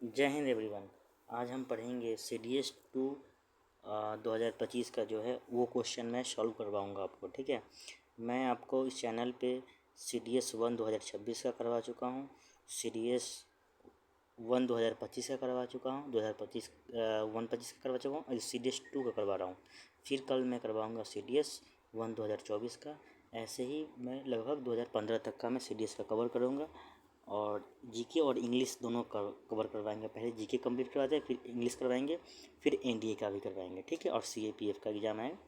जय हिंद एवरीवन। आज हम पढ़ेंगे सी डी एस 2025 का जो है वो क्वेश्चन मैं सॉल्व करवाऊँगा आपको। ठीक है, मैं आपको इस चैनल पे सी डी एस 1 2026 का करवा चुका हूँ, सी डी एस 1 2025 का करवा चुका हूँ, 2025 1 25 का करवा चुका हूँ और सी डी एस 2 का करवा रहा हूँ। फिर कल मैं करवाऊँगा सी डी एस 1 2024 का। ऐसे ही मैं लगभग 2015 तक का मैं सी डी एस का कवर करूँगा और जीके और इंग्लिश दोनों कवर करवाएंगे। पहले जीके कंप्लीट करवाते हैं, फिर इंग्लिश करवाएंगे, फिर एनडीए का भी करवाएंगे। ठीक है, और सीएपीएफ का एग्ज़ाम है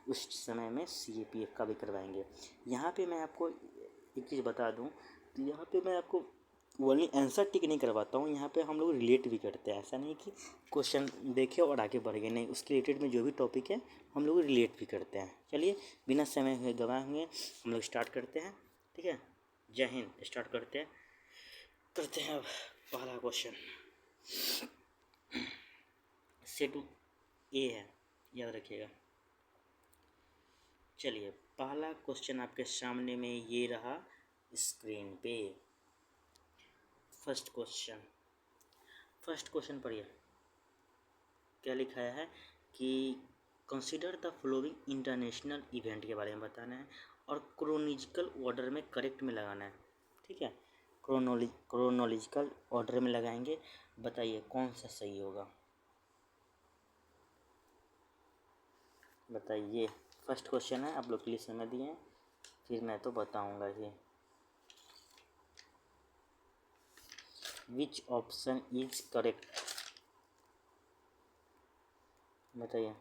उस समय में सीएपीएफ का भी करवाएंगे। यहाँ पे मैं आपको एक चीज़ बता दूँ, तो यहाँ पे मैं आपको ओनली आंसर टिक नहीं करवाता हूँ, यहाँ पे हम लोग रिलेट भी करते हैं। ऐसा नहीं कि क्वेश्चन देखे और आगे बढ़ गए, नहीं, उसके रिलेटेड में जो भी टॉपिक है हम लोग रिलेट भी करते हैं। चलिए बिना समय हुए गवाए हुए हम लोग स्टार्ट करते हैं। ठीक है, जय हिंद। स्टार्ट करते हैं अब पहला क्वेश्चन सेट ए है, याद रखिएगा। चलिए पहला क्वेश्चन आपके सामने में ये रहा स्क्रीन पे। फर्स्ट क्वेश्चन पढ़िए, क्या लिखा है कि consider the following international event के बारे में बताना है और क्रोनोलॉजिकल ऑर्डर में करेक्ट में लगाना है। ठीक है, क्रोनोलॉजिकल ऑर्डर में लगाएंगे। बताइए कौन सा सही होगा, बताइए। फर्स्ट क्वेश्चन है, आप लोग के लिए समय दिए हैं, फिर मैं तो बताऊंगा ही। विच ऑप्शन इज करेक्ट, बताइए।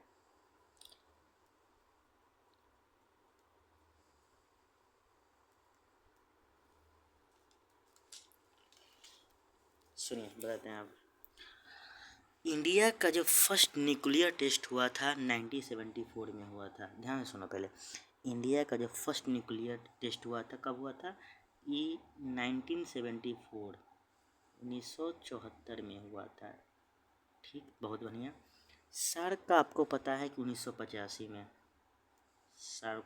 सुनिए बताते हैं आप। इंडिया का जो फर्स्ट न्यूक्लियर टेस्ट हुआ था 1974 में हुआ था। ध्यान से सुनो पहले, इंडिया का जो फर्स्ट न्यूक्लियर टेस्ट हुआ था कब हुआ था? ये 1974 1974 में हुआ था। ठीक, बहुत बढ़िया। सार्क का आपको पता है कि 1985 में, सार्क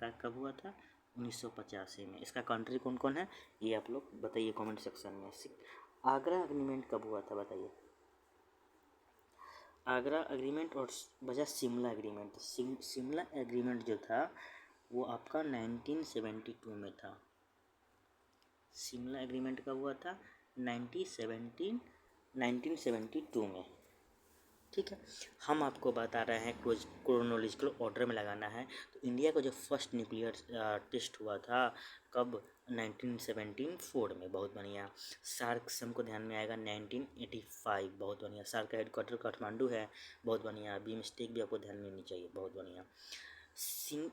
का कब हुआ था? 1985 में। इसका कंट्री कौन कौन है ये आप लोग बताइए कमेंट सेक्शन में। आगरा एग्रीमेंट कब हुआ था बताइए। आगरा एग्रीमेंट और बचा शिमला एग्रीमेंट। शिमला एग्रीमेंट जो था वो आपका 1972 में था। शिमला एग्रीमेंट कब हुआ था? 1972 में। ठीक है, हम आपको बता रहे हैं क्रोनोलॉजिकल ऑर्डर में लगाना है। तो इंडिया का जो फर्स्ट न्यूक्लियर टेस्ट हुआ था कब? 1974 में। बहुत बढ़िया। सार्क से हमको ध्यान में आएगा 1985। बहुत बढ़िया। सार्क का हेडक्वार्टर काठमांडू है। बहुत बढ़िया। बी मिस्टेक भी आपको ध्यान में नहीं चाहिए। बहुत बढ़िया।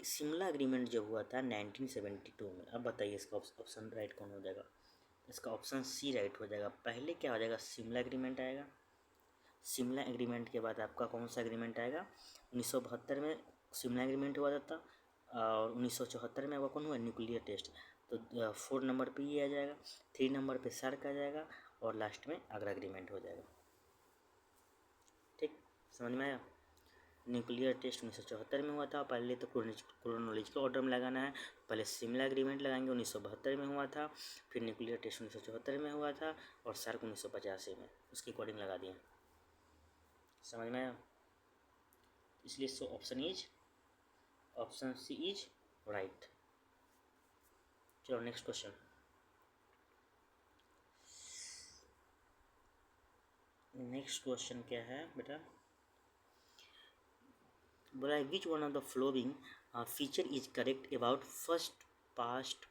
शिमला एग्रीमेंट जो हुआ था 1972 में। अब बताइए इसका ऑप्शन राइट कौन हो जाएगा? इसका ऑप्शन सी राइट हो जाएगा। पहले क्या हो जाएगा? शिमला एग्रीमेंट आएगा। शिमला एग्रीमेंट के बाद आपका कौन सा एग्रीमेंट आएगा? 1972 में शिमला एग्रीमेंट हुआ था और 1974 में आपका कौन हुआ? Nuclear test. तो 4 नंबर पे ये आ जाएगा, 3 नंबर पे सार्क आ जाएगा और लास्ट में आगरा एग्रीमेंट हो जाएगा। ठीक, समझ में आया? न्यूक्लियर टेस्ट 1974 में हुआ था। पहले तो क्रोनोलॉजिकल ऑर्डर में लगाना है। पहले शिमला एग्रीमेंट लगाएंगे, 1972 में हुआ था। फिर न्यूक्लियर टेस्ट 1974 में हुआ था और सार्क 1985 में। उसके अकॉर्डिंग लगा दिए। समझ में आया? इसलिए so option C is right. चलो नेक्स्ट क्वेश्चन। नेक्स्ट क्वेश्चन क्या है बेटा? बोला है which one of the flowing feature is correct about first past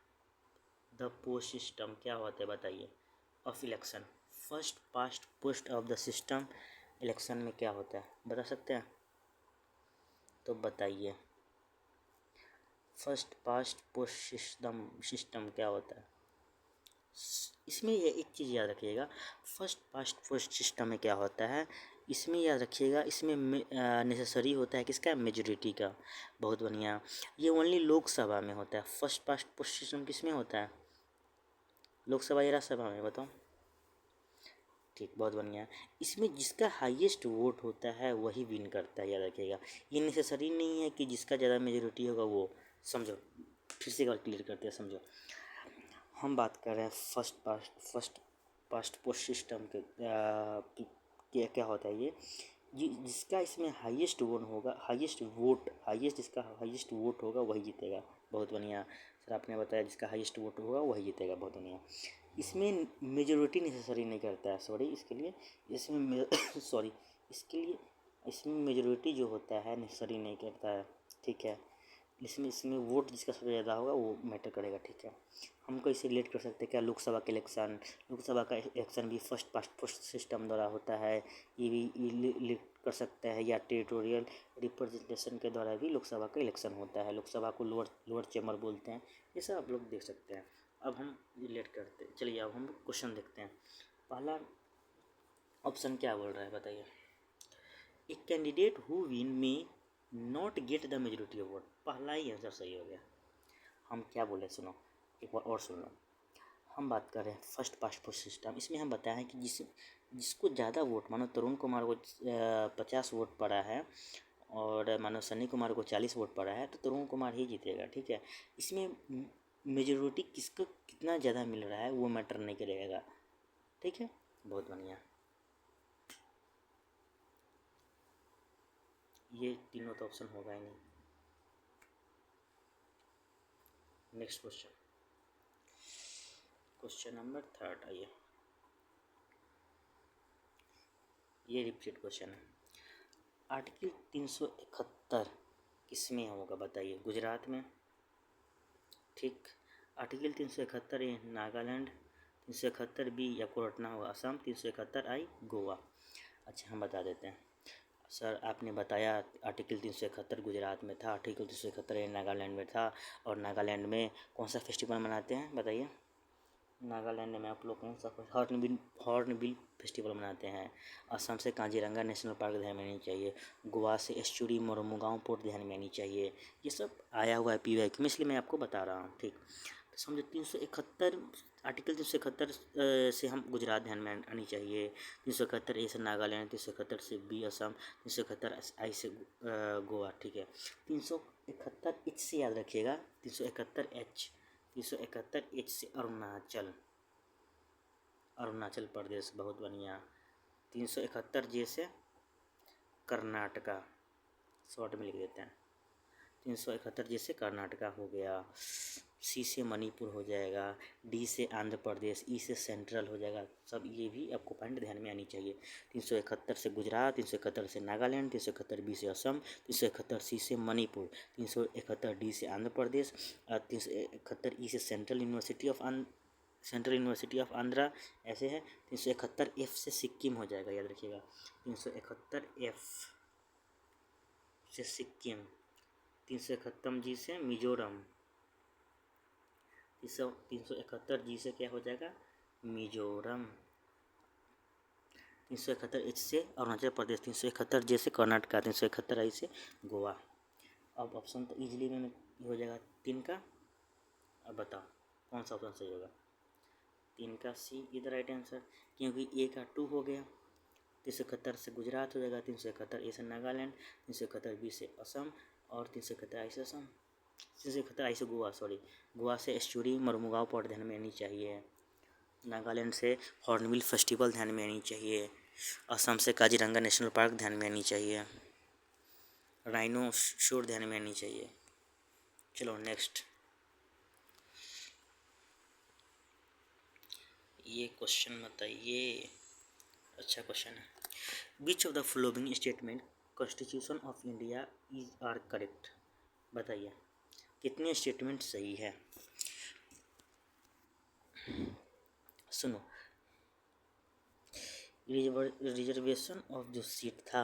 the post system. क्या होता है बताइए of election. First past post of the system election में क्या होता है बता सकते हैं? तो बताइए फर्स्ट पास्ट पोस्ट सिस्टम क्या होता है? इसमें ये एक चीज़ याद रखिएगा, फर्स्ट पास्ट फर्स्ट सिस्टम में क्या होता है, इसमें याद रखिएगा, इसमें नेसेसरी होता है किसका? मेजॉरिटी का। बहुत बढ़िया। ये ओनली लोकसभा में होता है। फर्स्ट पास्ट फर्स्ट सिस्टम किस में होता है? लोकसभा या राज्यसभा में? बताओ। ठीक, बहुत बढ़िया। इसमें जिसका हाईएस्ट वोट होता है वही विन करता है, याद रखिएगा। ये नेसेसरी नहीं है कि जिसका ज़्यादा मेजॉरिटी होगा वो। समझो, फिर से एक बार क्लियर करते हैं, समझो। हम बात कर रहे हैं फर्स्ट पास्ट पोस्ट सिस्टम के क्या होता है ये जिसका इसमें हाईएस्ट जिसका हाईएस्ट वोट होगा वही जीतेगा। बहुत बढ़िया सर, आपने बताया जिसका हाईएस्ट वोट होगा वही जीतेगा। बहुत बढ़िया। इसमें मेजोरिटी नेसेसरी नहीं करता है, सॉरी इसके लिए इसमें सॉरी इसके लिए इसमें मेजोरिटी जो होता है नेसेसरी नहीं करता है, ठीक है। इसमें वोट जिसका सबसे ज़्यादा होगा वो मैटर करेगा, ठीक है। हमको इसे रिलेट कर सकते हैं क्या, लोकसभा का इलेक्शन भी फर्स्ट पास्ट पोस्ट सिस्टम द्वारा होता है, ये भी रिलेट कर सकता है। या टेरिटोरियल रिप्रेजेंटेशन के द्वारा भी लोकसभा का इलेक्शन होता है, लोकसभा को लोअर चैम्बर बोलते हैं। ये सब आप लोग देख सकते हैं। अब हम रिलेट करते हैं, चलिए अब हम क्वेश्चन देखते हैं। पहला ऑप्शन क्या बोल रहा है बताइए। ए कैंडिडेट हु विन में not get the majority of vote, पहला ही आंसर सही हो गया। हम क्या बोले सुनो, एक बार और सुन लो। हम बात कर रहे हैं फर्स्ट पास्ट पोस्ट सिस्टम। इसमें हम बताया है कि जिसको ज़्यादा वोट, मानो तरुण कुमार को 50 वोट पड़ा है और मानो सनी कुमार को 40 वोट पड़ा है तो तरुण कुमार ही जीतेगा, ठीक है। इसमें मेजोरिटी किसको कितना ज़्यादा मिल रहा है वो मैटर नहीं करेगा, ठीक है। बहुत बढ़िया। ये तीनों तो ऑप्शन होगा ही नहीं। नेक्स्ट क्वेश्चन नंबर 3 आइए। ये रिपीटेड क्वेश्चन है। आर्टिकल 371 किसमें होगा बताइए, गुजरात में, ठीक। आर्टिकल 371 ए नागालैंड, 371 बी आपको रटना होगा असम, 371 आई गोवा। अच्छा हम बता देते हैं सर, आपने बताया आर्टिकल 371 गुजरात में था, आर्टिकल 371 ए नागालैंड में था। और नागालैंड में कौन सा फेस्टिवल मनाते हैं बताइए। नागालैंड में आप लोग कौन सा हॉर्नबिल फेस्टिवल मनाते हैं। असम से काजीरंगा नेशनल पार्क ध्यान में आनी चाहिए। गोवा से एस्चुरी मोरमुगांव पोर्ट ध्यान में आनी चाहिए। ये सब आया हुआ है PYQ में, इसलिए मैं आपको बता रहा हूँ, ठीक। तो समझो 371 आर्टिकल 371 से हम गुजरात ध्यान में आनी चाहिए, 371 ए से नागालैंड, 371 से बी असम, 371 आई से गोवा, ठीक है। 371 एच से याद रखिएगा, 371 एच, 371 एच से अरुणाचल प्रदेश। बहुत बढ़िया। 371 जे से कर्नाटका, शॉर्ट में लिख देते हैं। 371 जे से कर्नाटका हो गया। सी से मणिपुर हो जाएगा, डी से आंध्र प्रदेश, ई से सेंट्रल हो जाएगा। सब ये भी आपको पॉइंट ध्यान में आनी चाहिए। 371 से गुजरात, 371 से नागालैंड, 371 बी से असम, 371 सी से मणिपुर, 371 डी से आंध्र प्रदेश और 371 ई से सेंट्रल यूनिवर्सिटी ऑफ आंध्रा, ऐसे है। 371 एफ से सिक्किम हो जाएगा, याद रखिएगा। 371 एफ से सिक्किम, 371 जी से मिजोरम, 371 जी से क्या हो जाएगा, मिजोरम। 371 एच से अरुणाचल प्रदेश, 371 जे से कर्नाटका, 371 आई से गोवा। अब ऑप्शन तो इजीली में हो जाएगा 3 का। अब बताओ कौन सा ऑप्शन सही होगा। 3 का सी इधर राइट आंसर, क्योंकि ए का 2 हो गया। 371 से गुजरात हो जाएगा, 371 ए से नागालैंड, 371 बी से असम और 371 आई से असम, 371 आई से गोवा, सॉरी। गोवा से एस्चुरी मोरमुगांव पोर्ट ध्यान में आनी चाहिए। नागालैंड से हॉर्नबिल फेस्टिवल ध्यान में आनी चाहिए। असम से काजीरंगा नेशनल पार्क ध्यान में आनी चाहिए। राइनो शोर ध्यान में आनी चाहिए। चलो नेक्स्ट, ये क्वेश्चन बताइए, अच्छा क्वेश्चन है। Which of the following statement constitution of India is are correct, बताइए कितने स्टेटमेंट सही है। सुनो, रिजर्वेशन ऑफ जो सीट था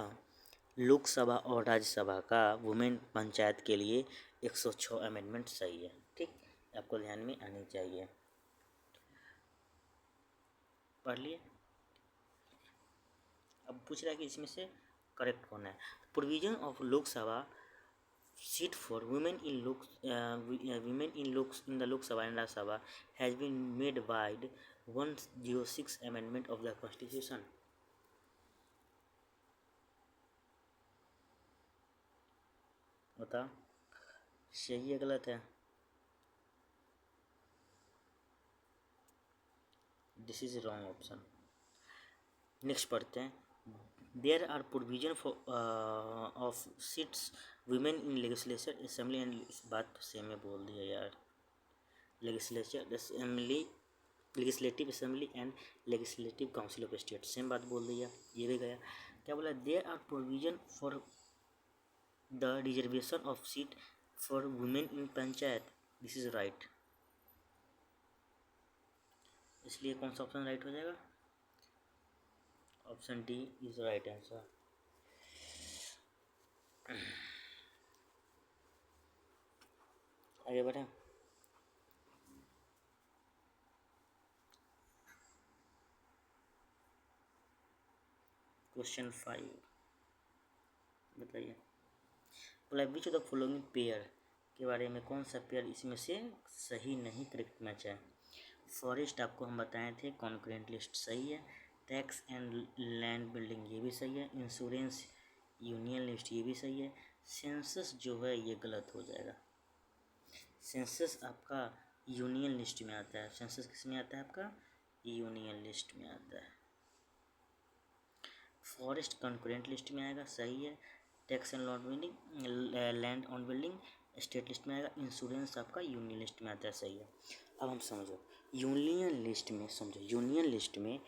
लोकसभा और राज्यसभा का वुमेन पंचायत के लिए 106 अमेंडमेंट सही है, ठीक। आपको ध्यान में आनी चाहिए, पढ़ लिए। अब पूछ रहा है कि इसमें से करेक्ट कौन है। Provision of Lok Sabha seat for women in the Lok Sabha and Rajya Sabha has been made by 106 amendment of the Constitution. बताओ सही है गलत है। This is wrong option. Next पढ़ते हैं। There are provision for of seats women in legislature assembly and, इस बात तो सेम में बोल दिया यार। Legislature assembly, legislative assembly and legislative council of state, same बात बोल दिया, ये भी गया। क्या बोला? There are provision for the reservation of seat for women in panchayat, this is right. इसलिए कौन सा ऑप्शन राइट हो जाएगा? Option D is right answer. आगे बढ़ें। क्वेश्चन 5 बताइए। बोला विच ऑफ द फॉलोइंग पेयर के बारे में, कौन सा पेयर इसमें से सही नहीं, करेक्ट मैच है? फॉरेस्ट आपको हम बताए थे, कॉन्करेंट लिस्ट सही है। टैक्स एंड लैंड बिल्डिंग ये भी सही है। इंश्योरेंस यूनियन लिस्ट ये भी सही है। सेंसस जो है ये गलत हो जाएगा। सेंसस आपका यूनियन लिस्ट में आता है। सेंसस किस में आता है? आपका यूनियन लिस्ट में आता है। फॉरेस्ट कंकरेंट लिस्ट में आएगा, सही है। Tax and law and building, land on building state list में आएगा। इंश्योरेंस आपका यूनियन लिस्ट में आता है, सही है। अब हम समझो यूनियन लिस्ट में, समझो यूनियन लिस्ट में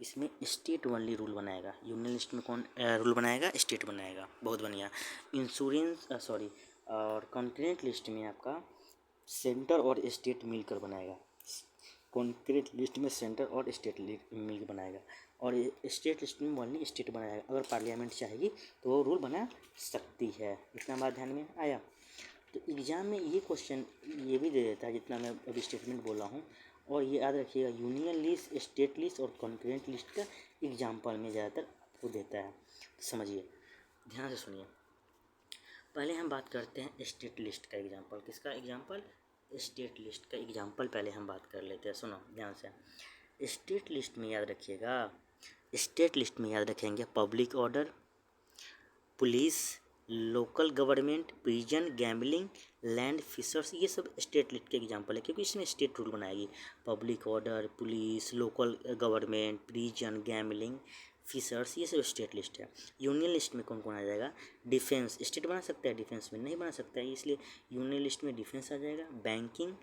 इसमें स्टेट ओनली रूल बनाएगा। यूनियन लिस्ट में कौन रूल बनाएगा? स्टेट बनाएगा, बहुत बढ़िया। इंश्योरेंस सॉरी और कंकरेंट लिस्ट में आपका सेंटर और स्टेट मिलकर बनाएगा। कॉन्क्रीट लिस्ट में सेंटर और स्टेट मिलकर बनाएगा, और स्टेट लिस्ट में ओनली स्टेट बनाएगा। अगर पार्लियामेंट चाहेगी तो वो रूल बना सकती है। इतना बात ध्यान में आया? तो एग्ज़ाम में ये क्वेश्चन ये भी दे देता है जितना मैं अभी स्टेटमेंट बोला हूँ। और ये याद रखिएगा, यूनियन लिस्ट, स्टेट लिस्ट और कॉन्करेंट लिस्ट का एग्जाम्पल में ज़्यादातर आपको देता है। तो समझिए, ध्यान से सुनिए। पहले हम बात करते हैं स्टेट लिस्ट का एग्जाम्पल। किसका एग्जाम्पल? स्टेट लिस्ट का एग्जाम्पल पहले हम बात कर लेते हैं। सुनो ध्यान से। स्टेट लिस्ट में याद रखिएगा, स्टेट लिस्ट में याद रखेंगे public order, police, local government, prison, gambling, land, fishers, ये सब स्टेट लिस्ट के एग्जाम्पल है, क्योंकि इसमें स्टेट रूल बनाएगी। Public order, police, local government, prison, gambling, fishers, ये सब स्टेट लिस्ट है। यूनियन लिस्ट में कौन कौन आ जाएगा? डिफेंस, स्टेट बना सकता है, डिफेंस में नहीं बना सकता है, इसलिए यूनियन लिस्ट में डिफेंस आ जाएगा। बैंकिंग,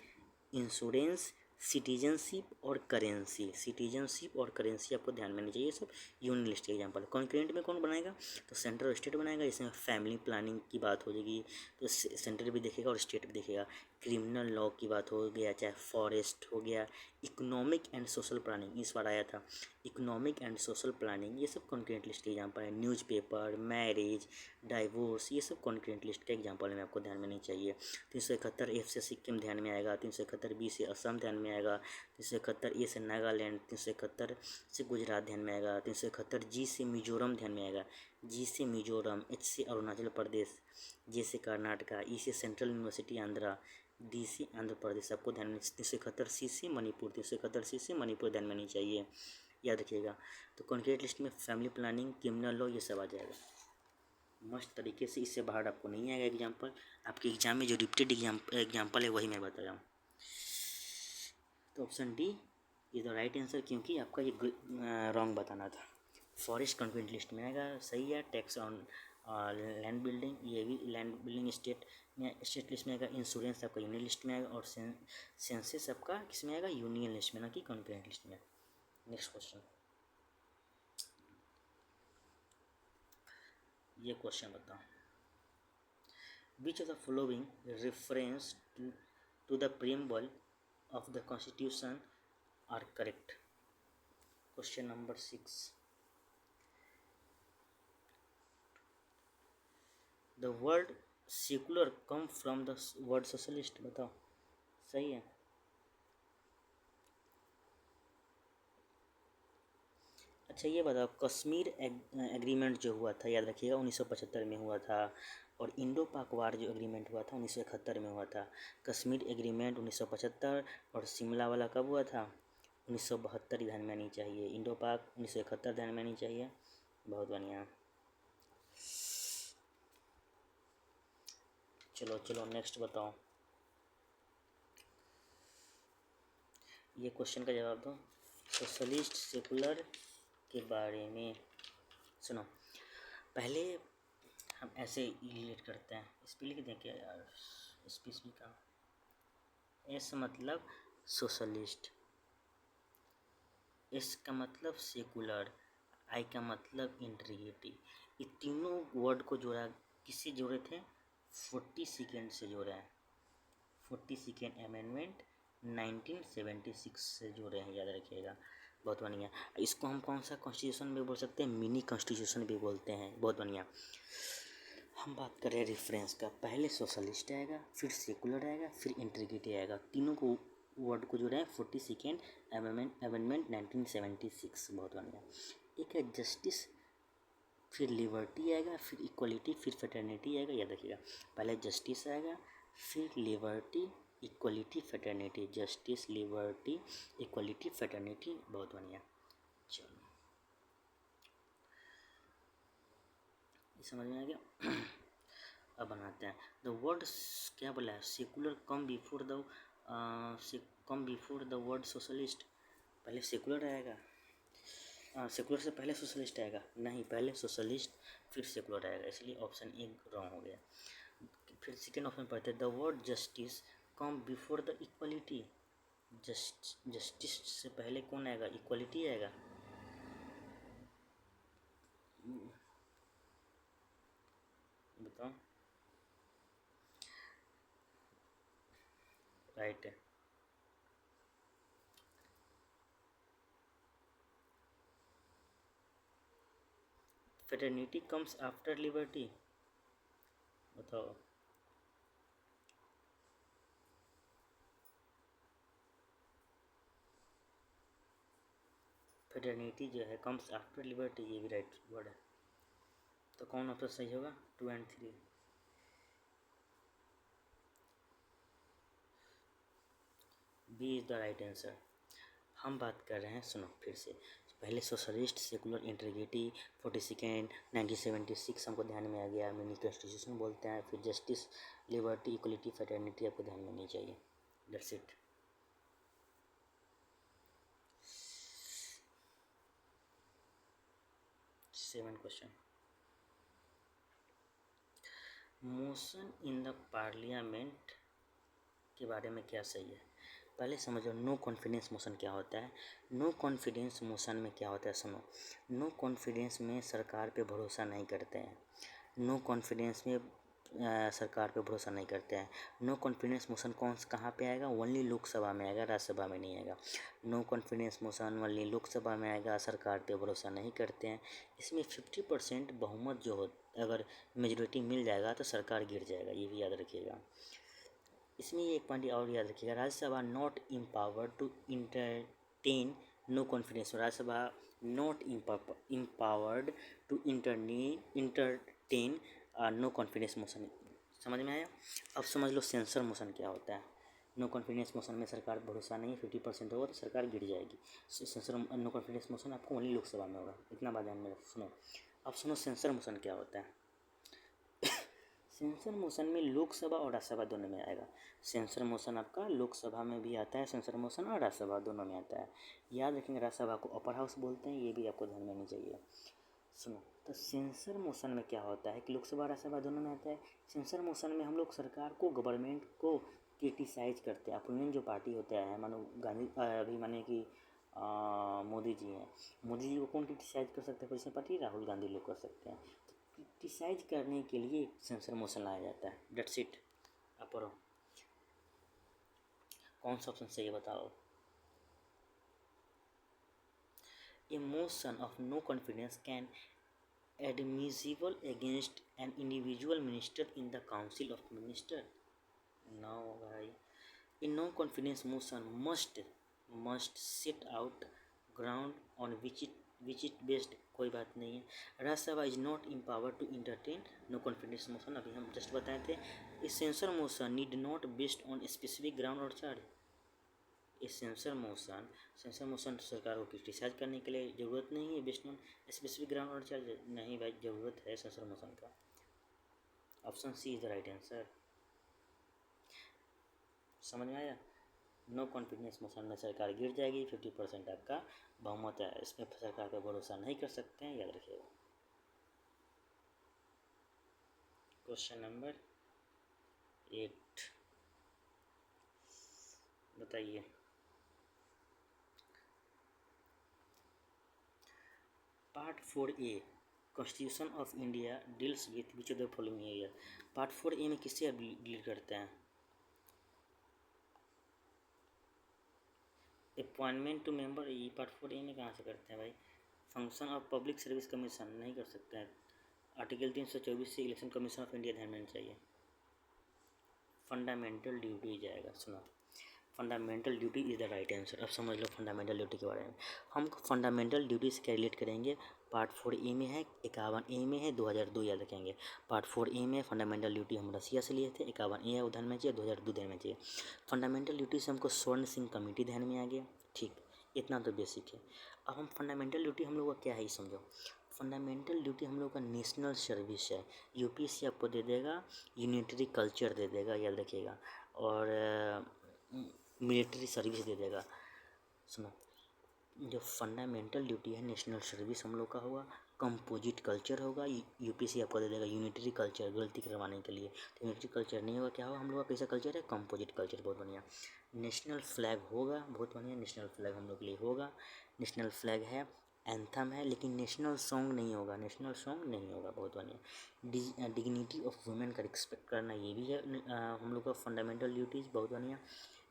इंश्योरेंस, सिटीजनशिप और करेंसी, सिटीजनशिप और करेंसी आपको ध्यान में नहीं चाहिए, सब यूनियन लिस्ट के एग्जाम्पल है। कॉन्करेंट में कौन बनाएगा? तो सेंटर और स्टेट बनाएगा। इसमें फैमिली प्लानिंग की बात हो जाएगी तो सेंटर भी देखेगा और स्टेट भी देखेगा। क्रिमिनल लॉ की बात हो गया, चाहे फॉरेस्ट हो गया, इकोनॉमिक एंड सोशल प्लानिंग इस बार आया था, इकोनॉमिक एंड सोशल प्लानिंग, ये सब कॉन्करेंट लिस्ट के एग्जाम्पल है। न्यूज़पेपर, मैरिज, डाइवोर्स, ये सब कॉन्करेंट लिस्ट के एग्जाम्पल में आपको ध्यान में नहीं चाहिए। 371 ए से सिक्किम ध्यान में आएगा, 371 बी से असम ध्यान में आएगा, 371 ए से नागालैंड, 371 से गुजरात ध्यान में आएगा, 371 जी से मिजोरम ध्यान में आएगा, जी से मिजोरम, एच से अरुणाचल प्रदेश, जे से कर्नाटका, ई से सेंट्रल यूनिवर्सिटी आंध्रा, डी से आंध्र प्रदेश आपको ध्यान में। 371 सी से मणिपुर, 371 सी से मणिपुर ध्यान में नहीं चाहिए, याद रखिएगा। तो कॉन्क्रीट लिस्ट में फैमिली प्लानिंग, क्रिमिनल लॉ, ये सब आ जाएगा मस्त तरीके से। इससे बाहर आपको नहीं आएगा एग्जाम्पल। आपके एग्जाम में जो रिपीटेड एग्जाम्पल है वही मैं बता रहा हूँ। तो option D is the right answer, क्योंकि आपका ये रॉन्ग बताना था। फॉरेस्ट कॉन्क्रीट लिस्ट में आएगा, सही है। टैक्स ऑन लैंड बिल्डिंग, ये भी लैंड बिल्डिंग स्टेट में, स्टेट लिस्ट में आएगा। इंश्योरेंस आपका यूनियन लिस्ट में आएगा, और सेंसस आपका किस में आएगा? यूनियन लिस्ट में, ना कि कॉन्करेंट लिस्ट में। नेक्स्ट क्वेश्चन, ये क्वेश्चन बताओ। Which of the following reference to the preamble of the constitution are correct? Question number 6। The word secular come from the word socialist, बताओ सही है। अच्छा ये बताओ, कश्मीर एग्रीमेंट जो हुआ था, याद रखिएगा 1975 में हुआ था, और इंडो पाक वार जो एग्रीमेंट हुआ था 1971 में हुआ था। कश्मीर एग्रीमेंट 1975 और शिमला वाला कब हुआ था? 1972 ध्यान में नहीं चाहिए। इंडो पाक 1971 ध्यान में नहीं चाहिए। बहुत बढ़िया। चलो चलो नेक्स्ट बताओ, ये क्वेश्चन का जवाब दो। सोशलिस्ट सेकुलर के बारे में सुनो। पहले हम ऐसे रिलेट करते हैं, इस पर लिख दें क्या यार, स्पेसिफिक का एस मतलब सोशलिस्ट, एस का मतलब सेकुलर, आई का मतलब इंटीग्रिटी। ये तीनों वर्ड को जोड़ा, किससे जोड़े थे? 42nd से जोड़े हैं, 42nd अमेंडमेंट 1976 से जोड़े हैं, याद रखिएगा। बहुत बढ़िया। इसको हम कौन सा कॉन्स्टिट्यूशन भी बोल सकते हैं? मिनी कॉन्स्टिट्यूशन भी बोलते हैं। बहुत बढ़िया। हम बात कर रहे हैं रेफरेंस का। पहले सोशलिस्ट आएगा, फिर सेकुलर आएगा, फिर इंटीग्रिटी आएगा। तीनों को वर्ड को जोड़े हैं 42nd अमेंडमेंट 1976। बहुत बढ़िया। एक है जस्टिस, फिर लिबर्टी आएगा, फिर इक्वलिटी, फिर फ्रेटर्निटी आएगा, याद रखिएगा। पहले जस्टिस आएगा, फिर liberty, equality, fraternity. Justice, liberty, equality, fraternity. बहुत बढ़िया। चलो, ये समझ में आ गया। अब बनाते हैं। द वर्ड क्या बोला है? Secular come before the word socialist. पहले सेकुलर आएगा, सेकुलर से पहले सोशलिस्ट आएगा? नहीं, पहले सोशलिस्ट फिर सेकुलर आएगा, इसलिए ऑप्शन ए रॉन्ग हो गया। फिर सेकेंड ऑप्शन पढ़ते हैं। The word justice come before the equality. Justice से पहले कौन आएगा? इक्वलिटी आएगा। बताओ। राइट है। Fraternity comes after liberty. बताओ। फ्रेटर्निटी जो है कम्स आफ्टर लिबर्टी, ये भी राइट वर्ड है। तो कौन ऑप्शन सही होगा? 2 और 3। B is the right answer. हम बात कर रहे हैं, सुनो फिर से। पहले सोशलिस्ट, सेकुलर, इंटीग्रिटी, 42nd 1976 हमको ध्यान में आ गया। मिनी कॉन्स्टिट्यूशन बोलते हैं। फिर जस्टिस, लिबर्टी, इक्वलिटी, फ्रेटर्निटी आपको ध्यान में नहीं चाहिए। That's it. Seven question. Motion in the parliament के बारे में क्या सही है? पहले समझो नो कॉन्फिडेंस मोशन क्या होता है। नो कॉन्फिडेंस मोशन में क्या होता है, सुनो। नो कॉन्फिडेंस में सरकार पे भरोसा नहीं करते हैं। नो कॉन्फिडेंस में सरकार पे भरोसा नहीं करते हैं। नो कॉन्फिडेंस मोशन कहाँ पे आएगा? ओनली लोकसभा में आएगा, राज्यसभा में नहीं आएगा। No confidence motion only Lok Sabha में आएगा, सरकार पे भरोसा नहीं करते हैं। इसमें 50% बहुमत जो हो, अगर मेजोरिटी मिल जाएगा तो सरकार गिर जाएगा, ये भी याद रखिएगा। इसमें एक पॉइंट और याद रखिएगा, Rajya Sabha not empowered to entertain no confidence. Rajya Sabha not empowered to entertain no confidence motion. समझ में आया? अब समझ लो सेंसर मोशन क्या होता है। नो कॉन्फिडेंस मोशन में सरकार भरोसा नहीं, 50% होगा तो सरकार गिर जाएगी। सेंसर नो कॉन्फिडेंस मोशन आपको ओनली लोकसभा में होगा, इतना बात ध्यान में सुनो। अब सुनो सेंसर मोशन क्या होता है। सेंसर मोशन में लोकसभा और राज्यसभा दोनों में आएगा। सेंसर मोशन आपका लोकसभा में भी आता है, सेंसर मोशन और राज्यसभा दोनों में आता है। याद रखेंगे, राज्यसभा को अपर हाउस बोलते हैं, ये भी आपको ध्यान में नहीं चाहिए। सुनो, तो सेंसर मोशन में क्या होता है कि लोकसभा राज्यसभा दोनों में आता है। सेंसर मोशन में हम लोग सरकार को, गवर्नमेंट को क्रिटिसाइज करते हैं। अपोनेंट जो पार्टी होता है, मानो गांधी, अभी माने कि मोदी जी हैं, मोदी जी को कौन क्रिटिसाइज कर सकता है? कोई पार्टी? राहुल गांधी लोग कर सकते हैं। क्रिटिसाइज करने के लिए सेंसर मोशन लाया जाता है। That's it. आप पढ़ो, कौन सा ऑप्शन सही है बताओ। A motion of no confidence can admissible against an individual minister in the council of minister। no भाई, a no confidence motion must set out ground on which it based। कोई बात नहीं है। Rajya Sabha is not empower to entertain no confidence motion, अभी हम just बताए थे। A censure motion need not based on specific ground और चार्ज। ए सेंसर मोशन सरकार को क्रिटिसाइज करने के लिए ज़रूरत नहीं है बेस्ड ऑन स्पेसिफिक ग्राउंड और चार्ज। नहीं भाई, ज़रूरत है सेंसर मोशन का। Option C is the right answer. समझ में आया? नो कॉन्फिडेंस मोशन में सरकार गिर जाएगी। 50% आपका बहुमत है, इसमें सरकार पर भरोसा नहीं कर सकते हैं, याद रखिएगा। क्वेश्चन नंबर 8 बताइए। Part 4A constitution of India deals with which of the following area. Part 4A में किससे डील करते हैं? अपॉइंटमेंट टू मेंबर, ये पार्ट 4A में कहाँ से करते हैं भाई? Function of public service commission नहीं कर सकते हैं। आर्टिकल 324 से इलेक्शन कमीशन ऑफ इंडिया ध्यान में चाहिए। फंडामेंटल ड्यूटी जाएगा, सुना, fundamental duty is the right answer. अब समझ लो फंडामेंटल ड्यूटी के बारे में। हम फंडामेंटल ड्यूटी से क्या रिलेट करेंगे? पार्ट 4A में है, 51A में है, 2002 याद रखेंगे। पार्ट 4A में फंडामेंटल ड्यूटी हम रसिया से लिए थे, 51A है ध्यान में चाहिए, 2002 ध्यान में चाहिए। फंडामेंटल ड्यूटी से हमको स्वर्ण सिंह कमेटी ध्यान में आ गया, ठीक, इतना तो बेसिक है। अब हम फंडामेंटल ड्यूटी हम लोग का क्या है ये समझो। फंडामेंटल ड्यूटी हम लोग का नेशनल सर्विस है। यूपीएससी आपको दे देगा यूनिटरी कल्चर दे देगा, याद रखिएगा, और मिलिट्री सर्विस दे देगा। सुनो, जो फंडामेंटल ड्यूटी है नेशनल सर्विस हम लोग का होगा, कंपोजिट कल्चर होगा, यूपीएससी आपको दे देगा यूनिटरी कल्चर गलती करवाने के लिए। तो यूनिटरी कल्चर नहीं होगा, क्या होगा हम लोग का कैसा कल्चर है? कंपोजिट कल्चर, बहुत बढ़िया। नेशनल फ्लैग होगा, बहुत बढ़िया, नेशनल फ्लैग हम लोग के लिए होगा। नेशनल फ्लैग है, एंथम है, लेकिन नेशनल सॉन्ग नहीं होगा, नेशनल सॉन्ग नहीं होगा, बहुत बढ़िया। डिग्निटी ऑफ वुमेन का रिस्पेक्ट करना, ये भी है हम लोग का फंडामेंटल ड्यूटीज़, बहुत बढ़िया।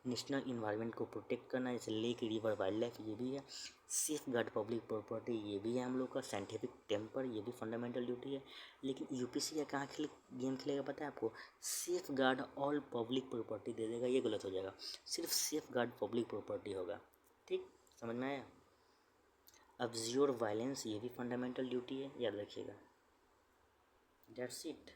नेशनल इन्वायरमेंट को प्रोटेक्ट करना, जैसे लेक, रिवर, वाइल्ड लाइफ, ये भी है। सेफ गार्ड पब्लिक प्रॉपर्टी, ये भी है हम लोग का। साइंटिफिक टेम्पर, ये भी फंडामेंटल ड्यूटी है। लेकिन यूपीएससी का कहाँ गेम खेलेगा पता है आपको? Safeguard all public property दे देगा, ये गलत हो जाएगा। सिर्फ सेफ गार्ड पब्लिक प्रॉपर्टी होगा, ठीक, समझ में आया? ऑब्जर्व वायलेंस, ये भी फंडामेंटल ड्यूटी है, याद रखिएगा। That's it.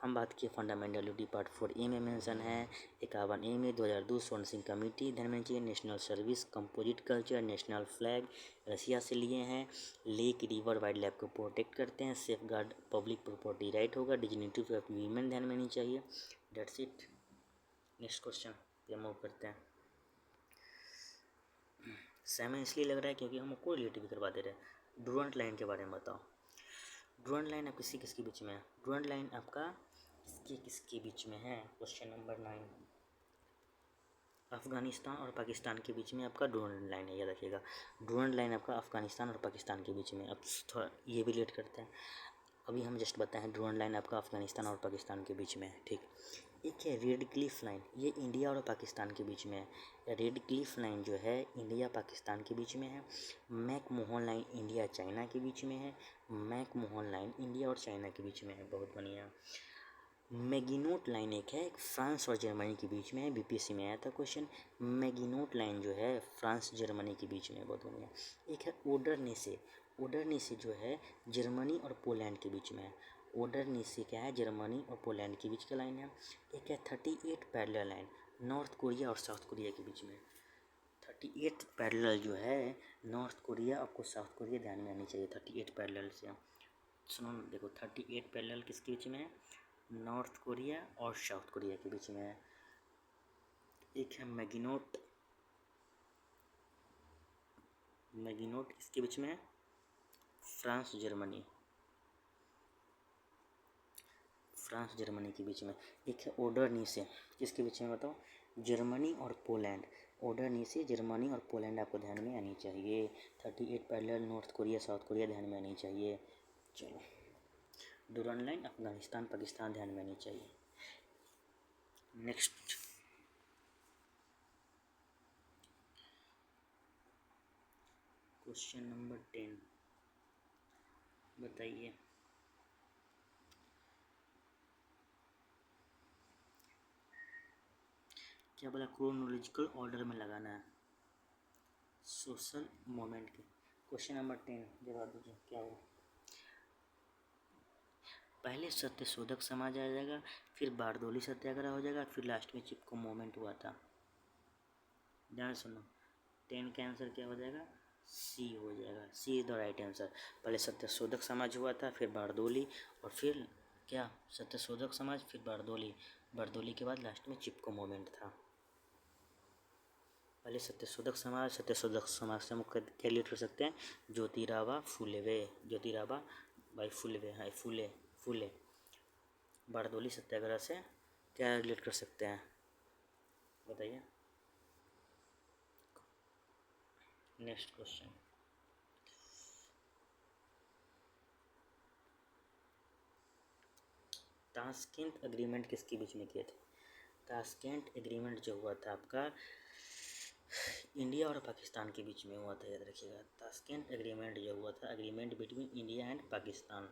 हम बात किए फंडामेंटल ड्यूटी पार्ट 4A में मेंशन है, 51A में 2002 स्वर्ण सिंह कमेटी ध्यान में चाहिए। National service, composite culture, national flag रसिया से लिए हैं। लेक, रिवर, वाइल्ड लाइफ को प्रोटेक्ट करते हैं। Safeguard public property right होगा। डिग्निटी ऑफ वीमेन ध्यान में नहीं चाहिए। That's it. नेक्स्ट क्वेश्चन पे मूव करते हैं। सेम इसलिए लग रहा है क्योंकि हम को रिलेटिव करवा दे रहे हैं। डुरंट लाइन के बारे में बताओ। डुरंट लाइन आप किसके बीच में है? डुरंट लाइन आपका किसके बीच में है? Question number 9। अफ़गानिस्तान और पाकिस्तान के बीच में आपका डुरंट लाइन है, याद रखिएगा। डुरंट लाइन आपका अफ़गानिस्तान और पाकिस्तान के बीच में। अब थोड़ा ये भी रिलेट करते हैं। अभी हम जस्ट बताएं डुरंट लाइन आपका अफ़गानिस्तान और पाकिस्तान के बीच में है, ठीक। एक है रेड क्लिफ लाइन, ये इंडिया और पाकिस्तान के बीच में है। रेड क्लिफ लाइन जो है इंडिया पाकिस्तान के बीच में है। McMahon line India China के बीच में है। मैक मोहन लाइन इंडिया और चाइना के बीच में है, बहुत बढ़िया। मैगिनोट लाइन एक है, फ्रांस और जर्मनी के बीच में है, बीपीएससी में आया था क्वेश्चन। मैगिनोट लाइन जो है फ्रांस जर्मनी के बीच में, बहुत बढ़िया। एक है ओडरनेसे, ओडरनेसे जो है जर्मनी और पोलैंड के बीच में है। ओडरनेसे क्या है? जर्मनी और पोलैंड के बीच का लाइन है। एक है 38 पैरेलल लाइन, नॉर्थ कोरिया और साउथ कोरिया के बीच में। 38 पैरेलल जो है नॉर्थ कोरिया, आपको साउथ कोरिया ध्यान में आनी चाहिए 38 पैरेलल से। सुनो देखो 38 पैरेलल किसके बीच में है? नॉर्थ कोरिया और साउथ कोरिया के बीच में है। एक है मैगिनोट, मैगिनोट किसके बीच में है? फ्रांस जर्मनी, फ्रांस जर्मनी के बीच में। एक है ओडरनीसे, किसके बीच में बताओ? जर्मनी और पोलैंड। ओडरनीसे जर्मनी और पोलैंड आपको ध्यान में आनी चाहिए। 38 parallel north Korea south Korea ध्यान में आनी चाहिए। चलो डुरंट लाइन अफगानिस्तान पाकिस्तान ध्यान में आनी चाहिए। नेक्स्ट क्वेश्चन नंबर 10 बताइए। क्या बोला? क्रोनोलॉजिकल ऑर्डर में लगाना है सोशल मोमेंट के। क्वेश्चन नंबर 10 जवाब दीजिए क्या हुआ? पहले सत्यशोधक समाज आ जाएगा, फिर बारदोली सत्याग्रह हो जाएगा, फिर लास्ट में चिपको मोमेंट हुआ था। ध्यान सुनो, 10 का आंसर क्या हो जाएगा? सी हो जाएगा। सी इज द राइट आंसर। पहले सत्यशोधक समाज हुआ था, फिर बारदोली, और फिर क्या? सत्यशोधक समाज, फिर बारदोली, बारदोली के बाद लास्ट में चिपको मोमेंट था। पहले सत्यशोधक समाज से हम क्या रिलेट कर सकते हैं? ज्योतिरावा फुले है फुले। बारडोली सत्याग्रह से क्या रिलेट कर सकते हैं बताइए। नेक्स्ट क्वेश्चन, ताशकेंट एग्रीमेंट किसके बीच में किए थे? ताशकेंट एग्रीमेंट जो हुआ था आपका इंडिया और पाकिस्तान के बीच में हुआ था, याद रखिएगा। ताशकेंट एग्रीमेंट जो हुआ था, agreement between India and Pakistan.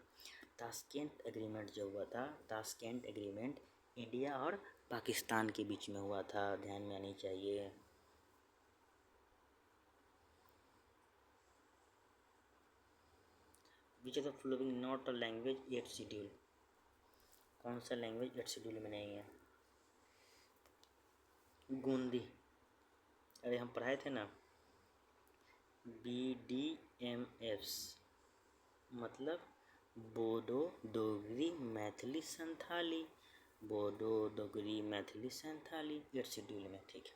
Tashkent agreement जो हुआ था, ताशकेंट एग्रीमेंट इंडिया और पाकिस्तान के बीच में हुआ था, ध्यान में आनी चाहिए। विच of the following not a language eight schedule? कौन सा लैंग्वेज एट शेड्यूल में नहीं है? गोंदी, अरे हम पढ़ाए थे ना, BDMFs मतलब बोडो डोगरी मैथिली संथाली, बोडो डोगरी मैथिली संथाली 8 शेड्यूल में, ठीक है।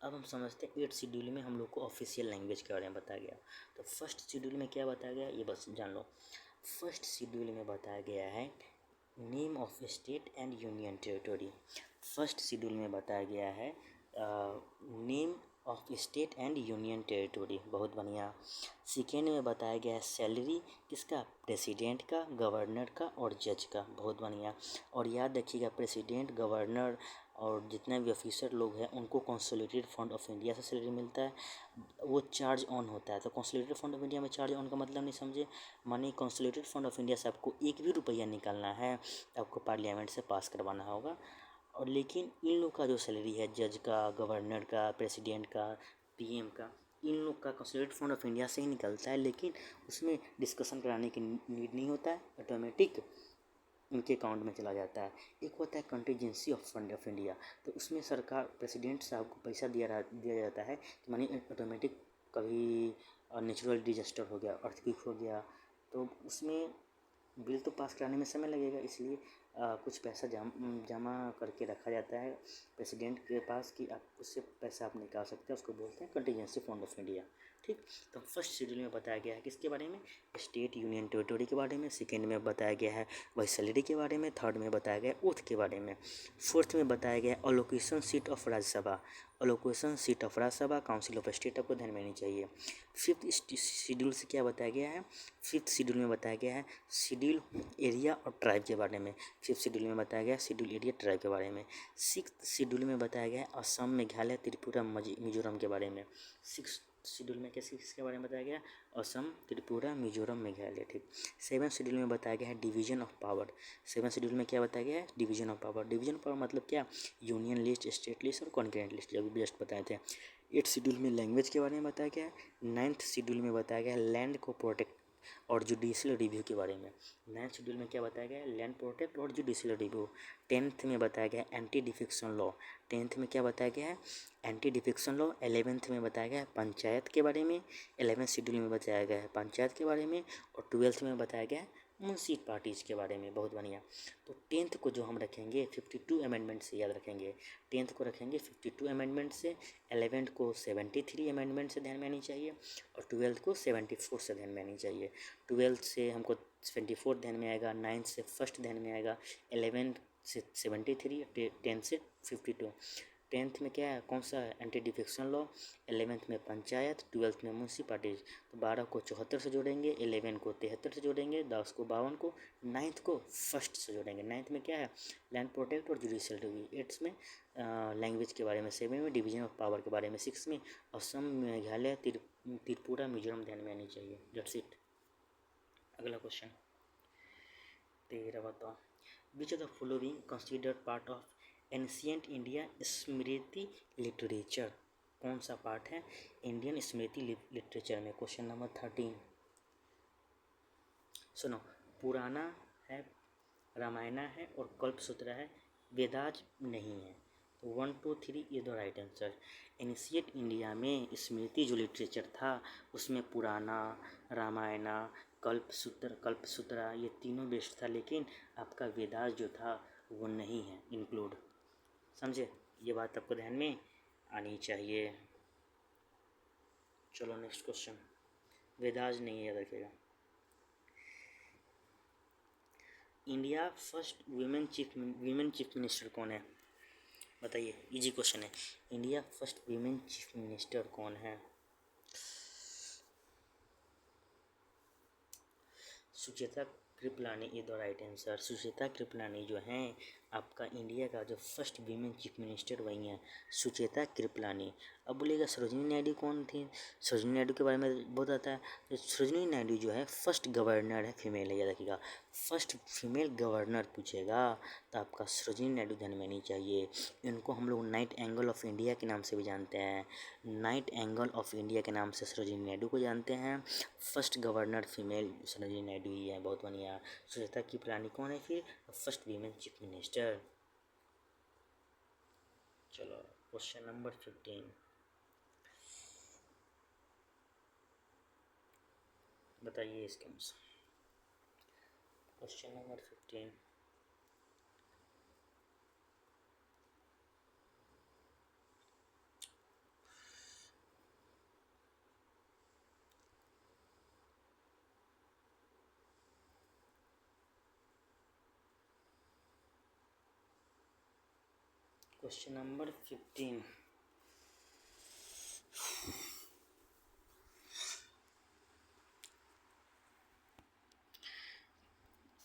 अब हम समझते हैं 8 शेड्यूल में हम लोग को ऑफिशियल लैंग्वेज के बारे में बताया गया। तो फर्स्ट शेड्यूल में क्या बताया गया ये बस जान लो। फर्स्ट शेड्यूल में बताया गया है name of state and union territory. First schedule में बताया गया है name of state and union territory, बहुत बढ़िया। सेकेंड में बताया गया है सैलरी किसका? प्रेसिडेंट का, गवर्नर का और जज का, बहुत बढ़िया। और याद रखिएगा प्रेसिडेंट, गवर्नर और जितने भी ऑफिसर लोग हैं उनको कंसोलिडेटेड फंड ऑफ इंडिया से सैलरी मिलता है, वो चार्ज ऑन होता है। तो कंसोलिडेटेड फंड ऑफ इंडिया में चार्ज ऑन का मतलब नहीं समझे, माने कंसोलिडेटेड फंड ऑफ इंडिया से आपको एक भी रुपया निकालना है आपको पार्लियामेंट से पास करवाना होगा। और लेकिन इन लोग का जो सैलरी है जज का, गवर्नर का, प्रेसिडेंट का, PM का, इन लोग का कंसोलिडेटेड फंड ऑफ इंडिया से ही निकलता है, लेकिन उसमें डिस्कशन कराने की नीड नहीं होता है, ऑटोमेटिक उनके अकाउंट में चला जाता है। एक होता है contingency of fund of India, तो उसमें सरकार प्रेसिडेंट साहब को पैसा दिया जाता है कि मानी ऑटोमेटिक कभी नेचुरल डिजास्टर हो गया, अर्थक्वेक हो गया, तो उसमें बिल तो पास कराने में समय लगेगा, इसलिए कुछ पैसा जमा करके रखा जाता है प्रेसिडेंट के पास कि आप उससे पैसा आप निकाल सकते हैं, उसको बोलते हैं कंटीजेंसी फंड ऑफ इंडिया, ठीक। तो फर्स्ट शेड्यूल में बताया गया है किसके बारे में? स्टेट यूनियन टेरिटरी के बारे में। सेकेंड में बताया गया है वही सैलरी के बारे में। थर्ड में बताया गया ओथ के बारे में। फोर्थ में बताया गया allocation seat of Rajya Sabha, allocation seat of Rajya Sabha, council of state, आपको ध्यान में आनी चाहिए। फिफ्थ शेड्यूल से क्या बताया गया है? फिफ्थ शेड्यूल में बताया गया है शेड्यूल एरिया और ट्राइब के बारे में। फिफ्थ शेड्यूल में बताया गया शेड्यूल एरिया ट्राइब के बारे में। सिक्स्थ शेड्यूल में बताया गया असम, मेघालय, त्रिपुरा, मिजोरम के बारे में। सिक्स शेड्यूल में किसके बारे में बताया गया? असम, त्रिपुरा, मिजोरम, मेघालय, ठीक। सेवन शेड्यूल में बताया गया है division of power. Seven schedule में क्या बताया गया है? Division of power. Division of power मतलब क्या? यूनियन लिस्ट, स्टेट लिस्ट और कॉन्करेंट लिस्ट, अभी बेस्ट बताए थे। एट शेड्यूल में लैंग्वेज के बारे में बताया गया है। नाइन्थ शेड्यूल में बताया गया है लैंड को प्रोटेक्ट और जुडिशियल रिव्यू के बारे में। नाइन्थ शेड्यूल में क्या बताया गया है? लैंड प्रोटेक्ट और जुडिशियल रिव्यू। टेंथ में बताया गया है एंटी डिफेक्शन लॉ। टेंथ में क्या बताया गया है? Anti defection law. 11th में बताया गया है पंचायत के बारे में। 11th शेड्यूल में बताया गया है पंचायत के बारे में। और 12th में बताया गया है म्यूनसिपालिटीज़ के बारे में, बहुत बढ़िया। तो 10th को जो हम रखेंगे 52 अमेंडमेंट से याद रखेंगे। 10th को रखेंगे 52 अमेंडमेंट से, 11th को 73 अमेंडमेंट से ध्यान में आनी चाहिए, और 12th को 74 से ध्यान में आनी चाहिए। 12th से हमको 74 ध्यान में आएगा, 9th से फर्स्ट ध्यान में आएगा, 11th से 73, 10th से 52। 10th में क्या है? कौन सा? Anti defection law. 11th में पंचायत, 12th में म्यूनसिपालिटीज। तो 12 को 74 से जोड़ेंगे, 11 को 73 से जोड़ेंगे, 10 को 52 को, 9th को फर्स्ट से जोड़ेंगे। 9th में क्या है? लैंड प्रोटेक्ट और जुडिशियल रिव्यू। 8th में लैंग्वेज के बारे में। 7 में डिवीजन ऑफ पावर के बारे में। 6 में असम, मेघालय, त्रिपुरा, मिजोरम ध्यान में आनी चाहिए। That's it. अगला क्वेश्चन 13 बताओ। Which of the following considered part of ancient India Smriti literature? कौन सा पार्ट है इंडियन स्मृति लिटरेचर में? क्वेश्चन नंबर 13 सुनो। पुराना है, रामायण है और कल्पसूत्र है, वेदाज नहीं है। तो 1 2 3 is the right answer. Ancient India में स्मृति जो लिटरेचर था उसमें पुराना, रामायण, कल्पसूत्र ये तीनों बेस्ट था, लेकिन आपका वेदास जो था वो नहीं है इंक्लूड। समझे? ये बात आपको ध्यान में आनी चाहिए। चलो नेक्स्ट क्वेश्चन, वेदाज नहीं याद रखेगा। India first women chief minister कौन है? बताइए, इजी क्वेश्चन है। India first women chief minister कौन है? Sucheta Kripalani is the right answer. Sucheta Kripalani जो हैं आपका इंडिया का जो फर्स्ट वीमेन चीफ मिनिस्टर वही हैं, सुचेता कृपलानी। अब बोलिएगा सरोजिनी नायडू कौन थी? सरोजिनी नायडू के बारे में बहुत आता है। तो सरोजिनी नायडू जो है फर्स्ट गवर्नर है, फीमेल है, याद रखिएगा। फर्स्ट फीमेल गवर्नर पूछेगा तो आपका सरोजिनी नायडू ध्यान में नहीं चाहिए। इनको हम लोग नाइट एंगल ऑफ इंडिया के नाम से भी जानते हैं। नाइट एंगल ऑफ इंडिया के नाम से सरोजिनी नायडू को जानते हैं। First governor female Sarojini Naidu ही है। बहुत बढ़िया। सुचेता कृपलानी कौन है फिर? First women chief minister. चलो क्वेश्चन नंबर 15 बताइए इसके answer. Question number 15 question number 15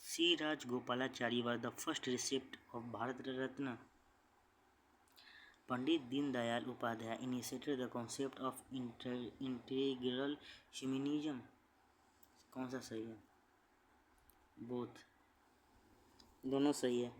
C Rajagopalachari was the first recipient of Bharat Ratna. Pandit Deendayal Upadhyay initiated the concept of integral humanism. कौन सा सही है? बोथ, दोनों सही है।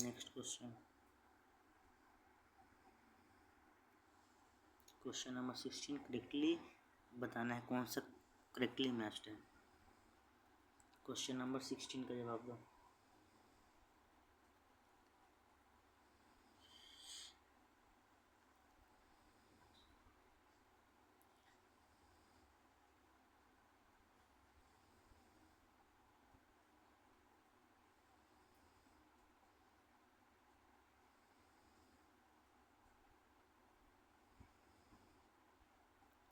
Next question, question number 16 correctly बताना है कौन सा करेक्टली मैच्ड है। क्वेश्चन नंबर 16 का जवाब दो।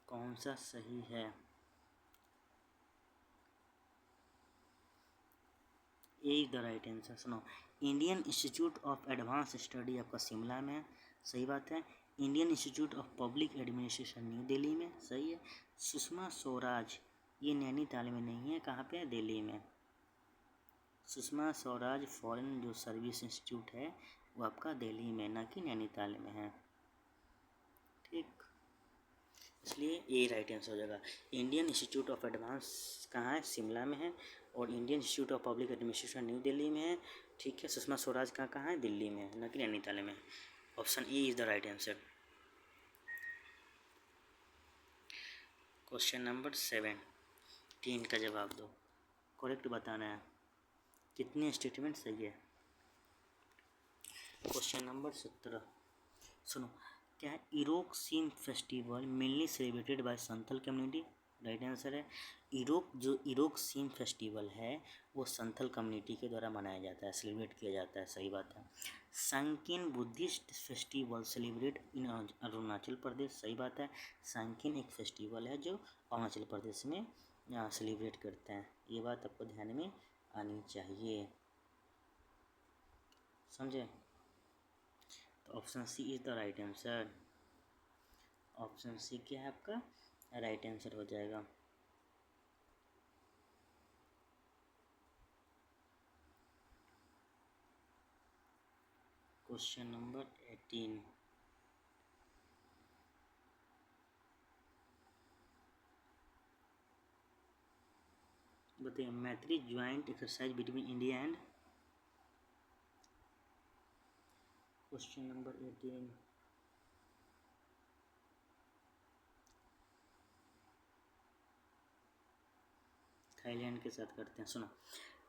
कौन सा सही है? ए इज द राइट आंसर। सुनो, Indian institute of advance study आपका शिमला में है, सही बात है। Indian institute of public administration new Delhi में, सही है। सुषमा स्वराज ये नैनीताल में नहीं है, कहाँ पे है? दिल्ली में। सुषमा स्वराज फॉरेन जो सर्विस इंस्टीट्यूट है वो आपका दिल्ली में, ना कि नैनीताल में है। ठीक, इसलिए ए राइट आंसर हो जाएगा। इंडियन इंस्टीट्यूट ऑफ एडवांस कहाँ है? शिमला में है। और Indian institute of public administration new Delhi में है। ठीक है, सुषमा स्वराज कहाँ है? दिल्ली में है, ना कि नैनीताल में। Option A is the right answer. Question number 17 का जवाब दो, करेक्ट बताना है कितने स्टेटमेंट सही है। क्वेश्चन नंबर 17 सुनो, क्या है? Erok Sim festival mainly celebrated by Santhal community. Right answer है। इरोक सीम फेस्टिवल है वो संथल कम्युनिटी के द्वारा मनाया जाता है, सेलिब्रेट किया जाता है, सही बात है। Sangken Buddhist festival celebrate in Arunachal Pradesh, सही बात है। सांकीन एक फेस्टिवल है जो अरुणाचल प्रदेश में सेलिब्रेट करते हैं, ये बात आपको ध्यान में आनी चाहिए, समझे? तो option C is the right answer. Option C क्या है आपका? राइट आंसर हो जाएगा। क्वेश्चन नंबर 18 बताइए, मैत्री joint exercise between India and. Question number 18 Thailand के साथ करते हैं। सुनो,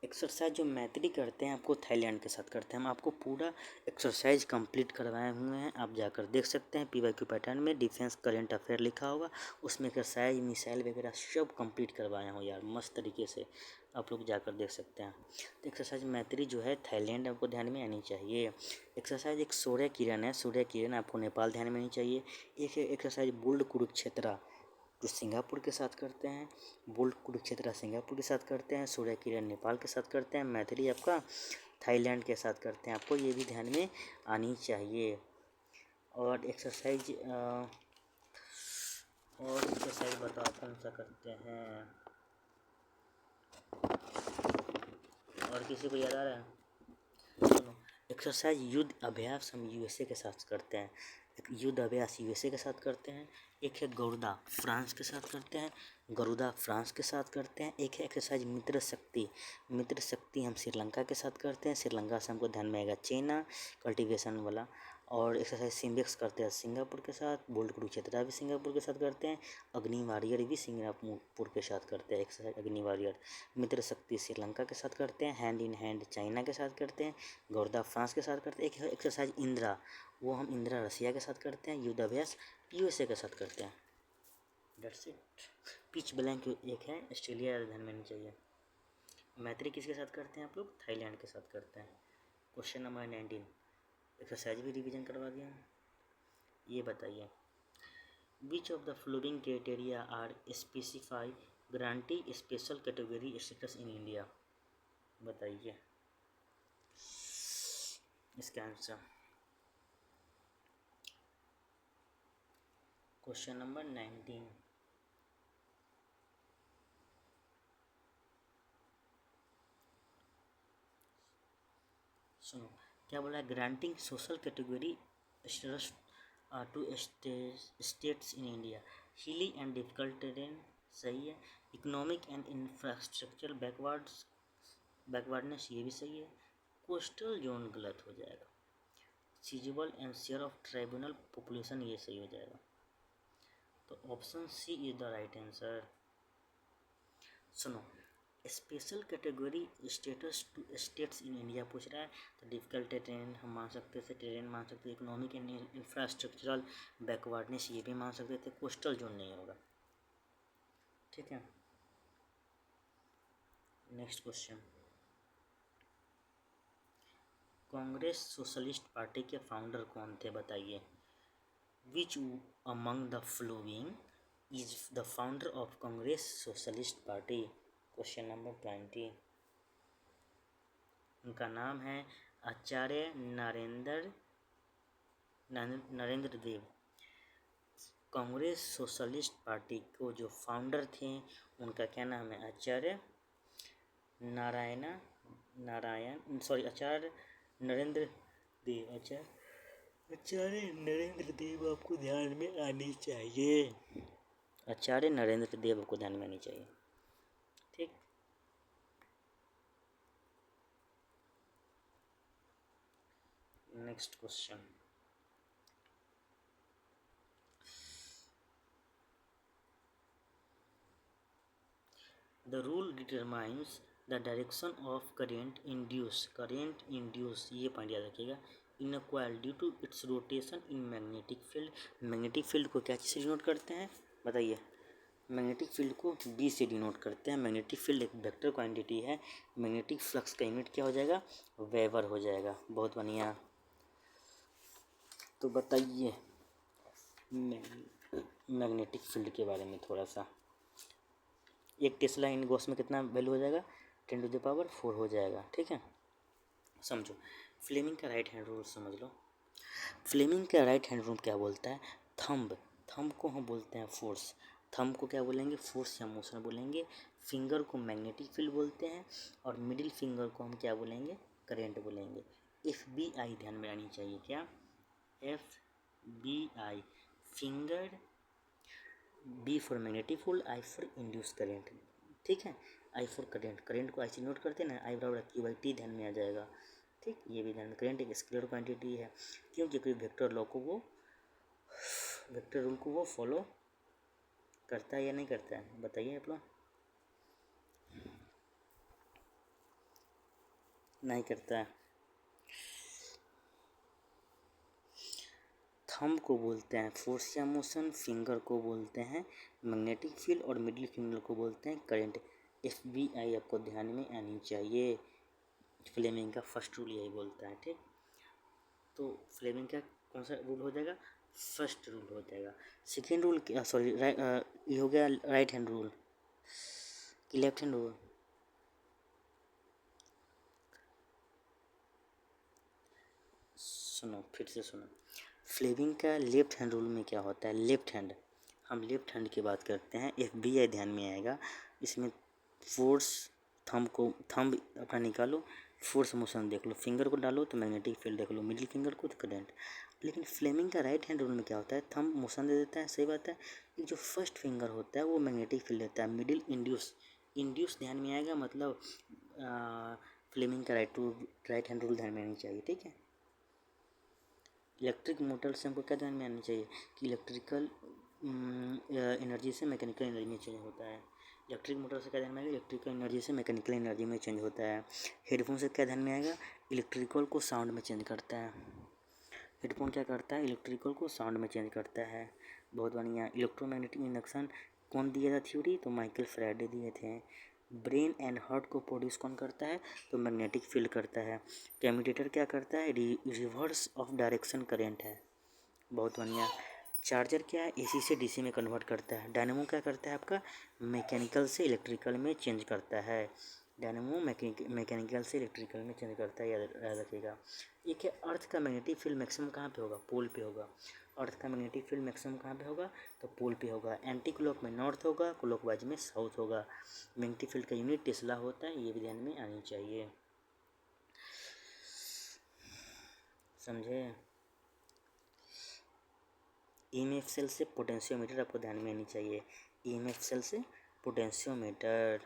एक्सरसाइज जो मैत्री करते हैं आपको थाईलैंड के साथ करते हैं। हम आपको पूरा एक्सरसाइज कंप्लीट करवाए हुए हैं, आप जाकर देख सकते हैं। PYQ पैटर्न में डिफेंस करंट अफेयर लिखा होगा, उसमें एक्सरसाइज मिसाइल वगैरह सब कंप्लीट करवाया हूँ यार, मस्त तरीके से आप लोग जाकर देख सकते हैं। तो एक्सरसाइज मैत्री जो है थाईलैंड आपको ध्यान में आनी चाहिए। एक्सरसाइज एक सूर्य किरण है, सूर्य किरण आपको नेपाल ध्यान में आनी चाहिए। एक है एक्सरसाइज बोल्ड कुरुक्षेत्रा जो सिंगापुर के साथ करते हैं, बोल्ड कुरुक्षेत्र सिंगापुर के साथ करते हैं, सूर्य किरण नेपाल के साथ करते हैं, मैथिली आपका थाईलैंड के साथ करते हैं। आपको ये भी ध्यान में आनी चाहिए। और एक्सरसाइज बताओ कौन सा करते हैं, और किसी को याद आ रहा है? सुनो, एक्सरसाइज युद्ध अभ्यास हम USA के साथ करते हैं। एक युद्ध अभ्यास USA के साथ करते हैं। एक है गरुड़ा फ्रांस के साथ करते हैं, गरुड़ा फ्रांस के साथ करते हैं। एक है एक्सरसाइज मित्र शक्ति हम श्रीलंका के साथ करते हैं। श्रीलंका से हमको ध्यान में आएगा चाइना कल्टीवेशन वाला। और एक्सरसाइज सिम्बेक्स करते हैं सिंगापुर के साथ, बोल्ड कुरुक्षेत्र भी सिंगापुर के साथ करते हैं, अग्नि वॉरियर भी सिंगापुर के साथ करते हैं। एक्सरसाइज अग्नि वॉरियर मित्र शक्ति श्रीलंका के साथ करते हैं, हैंड इन हैंड चाइना के साथ करते हैं, गौरदा फ्रांस के साथ करते हैं। एक है एक्सरसाइज इंदिरा, वो हम इंदिरा रसिया के साथ करते हैं। युद्ध अभ्यास USA के साथ करते हैं। That's it. पिच ब्लैंक एक है, ऑस्ट्रेलिया ध्यान में नहीं चाहिए। मैत्री किसके साथ करते हैं आप लोग? थाईलैंड के साथ करते हैं। क्वेश्चन नंबर 19, एक्सरसाइज भी रिवीजन करवा दिया। ये बताइए, which of the following criteria are specify granting special category status in India? बताइए इसका आंसर। क्वेश्चन नंबर 19, सुनो क्या बोला है? Granting social category status to states in India, hilly and difficult terrain सही है। इकोनॉमिक एंड इंफ्रास्ट्रक्चर बैकवर्डनेस ये भी सही है। कोस्टल जोन गलत हो जाएगा। Sizeable and share of tribal population ये सही हो जाएगा। तो option C is the right answer. सुनो, special category status to states in India पूछ रहा है, तो डिफिकल्ट टेरेन हम मान सकते थे, टेरेन मान सकते, इकोनॉमिक एंड इंफ्रास्ट्रक्चरल बैकवर्डनेस ये भी मान सकते थे, कोस्टल जोन नहीं होगा। ठीक है, next question, Congress socialist party के फाउंडर कौन थे? बताइए। Which among the following is the founder of Congress socialist party? Question number 20, उनका नाम है आचार्य नरेंद्र देव। कांग्रेस सोशलिस्ट पार्टी को जो फाउंडर थे उनका क्या नाम है? आचार्य आचार्य नरेंद्र देव। आचार्य नरेंद्र देव आपको ध्यान में आनी चाहिए। आचार्य नरेंद्र देव आपको ध्यान में आनी चाहिए। ठीक, next question, the rule determines the direction of current induce ये पॉइंट याद रखिएगा। In coil due to its rotation in magnetic field. Magnetic field को क्या चीज़ से डिनोट करते हैं? बताइए। मैग्नेटिक फील्ड को B से डिनोट करते हैं। मैग्नेटिक फील्ड एक वेक्टर क्वांटिटी है। मैग्नेटिक फ्लक्स का यूनिट क्या हो जाएगा? वेबर हो जाएगा। बहुत बढ़िया। तो बताइए मैग्नेटिक फील्ड के बारे में थोड़ा सा। एक टेस्ला इन गॉस में कितना वैल्यू हो जाएगा? 10⁴ हो जाएगा। ठीक है, समझो। फ्लेमिंग का राइट हैंड रूल समझ लो। फ्लेमिंग का राइट हैंड रूल क्या बोलता है? थंब को हम बोलते हैं फोर्स। थंब को क्या बोलेंगे? फोर्स या मोशन बोलेंगे। फिंगर को मैग्नेटिक फील्ड बोलते हैं, और मिडिल फिंगर को हम क्या बोलेंगे? करेंट बोलेंगे। FBI ध्यान में आनी चाहिए। क्या? FBI, finger, B for magnetic field, I for induce current. ठीक है, I फॉर करेंट, करेंट को ऐसे नोट करते हैं ना, I बराबर Q/T ध्यान में आ जाएगा। ठीक, ये भी ध्यान में। करेंट एक स्केलर क्वांटिटी है, क्योंकि वेक्टर रूल को वो फॉलो करता है या नहीं करता है? बताइए आप लोग। नहीं करता है। थंब को बोलते हैं फोर्स या मोशन, फिंगर को बोलते हैं मैग्नेटिक फील्ड और मिडिल फिंगर को बोलते हैं करंट। FBI आपको ध्यान में आनी चाहिए। फ्लेमिंग का फर्स्ट रूल यही बोलता है, ठीक। तो फ्लेमिंग का कौन सा रूल हो जाएगा? फर्स्ट रूल हो जाएगा। सेकेंड रूल क्या, सॉरी ये हो गया राइट हैंड रूल कि लेफ्ट हैंड रूल? सुनो, फिर से सुनो। फ्लेमिंग का लेफ्ट हैंड रूल में क्या होता है? लेफ्ट हैंड, हम लेफ्ट हैंड की बात करते हैं। FBI ध्यान में आएगा। इसमें फोर्स, थंब अपना निकालो, फोर्स मोशन देख लो, फिंगर को डालो तो मैग्नेटिक फील्ड देख लो, मिडिल फिंगर को तो करंट। लेकिन फ्लेमिंग का राइट हैंड रूल में क्या होता है? थंब मोशन दे देता है, सही बात है। जो फर्स्ट फिंगर होता है वो मैग्नेटिक फील्ड देता है, मिडिल इंड्यूस ध्यान में आएगा। मतलब फ्लेमिंग का राइट हैंड रूल ध्यान में आनी चाहिए, ठीक है। इलेक्ट्रिक मोटर से हमको क्या ध्यान में आना चाहिए कि इलेक्ट्रिकल एनर्जी से मैकेनिकल एनर्जी में चेंज होता है। इलेक्ट्रिक मोटर से क्या ध्यान में आएगा? इलेक्ट्रिकल एनर्जी से मैकेनिकल एनर्जी में चेंज होता है। हेडफोन से क्या ध्यान में आएगा? इलेक्ट्रिकल को साउंड में चेंज करता है। हेडफोन क्या करता है? इलेक्ट्रिकल को साउंड में चेंज करता है। बहुत बढ़िया। इलेक्ट्रोमैग्नेटिक इंडक्शन कौन दिया था थ्योरी? तो माइकल फैराडे दिए थे। ब्रेन एंड हार्ट को प्रोड्यूस कौन करता है? तो मैग्नेटिक फील्ड करता है। कम्यूटेटर क्या करता है? रिवर्स ऑफ डायरेक्शन करेंट है। बहुत बढ़िया। चार्जर क्या है? AC से DC में कन्वर्ट करता है। डायनेमो क्या करता है आपका? मैकेनिकल से इलेक्ट्रिकल में चेंज करता है। डायनेमो मैकेनिकल से इलेक्ट्रिकल में चेंज करता है, याद रखिएगा। एक है अर्थ का मैग्नेटिक फील्ड मैक्सिमम कहाँ पे होगा? पोल पे होगा। अर्थ का मैग्नेटिक फील्ड मैक्सिमम कहाँ पे होगा? तो पोल पे होगा। एंटी क्लॉक में नॉर्थ होगा, क्लॉकवाइज में साउथ होगा। मैग्नेटिक फील्ड का यूनिट टेस्ला होता है, ये भी ध्यान में आनी चाहिए, समझे। EMF सेल से पोटेंशियोमीटर आपको ध्यान में आनी चाहिए। EMF सेल से पोटेंशियोमीटर।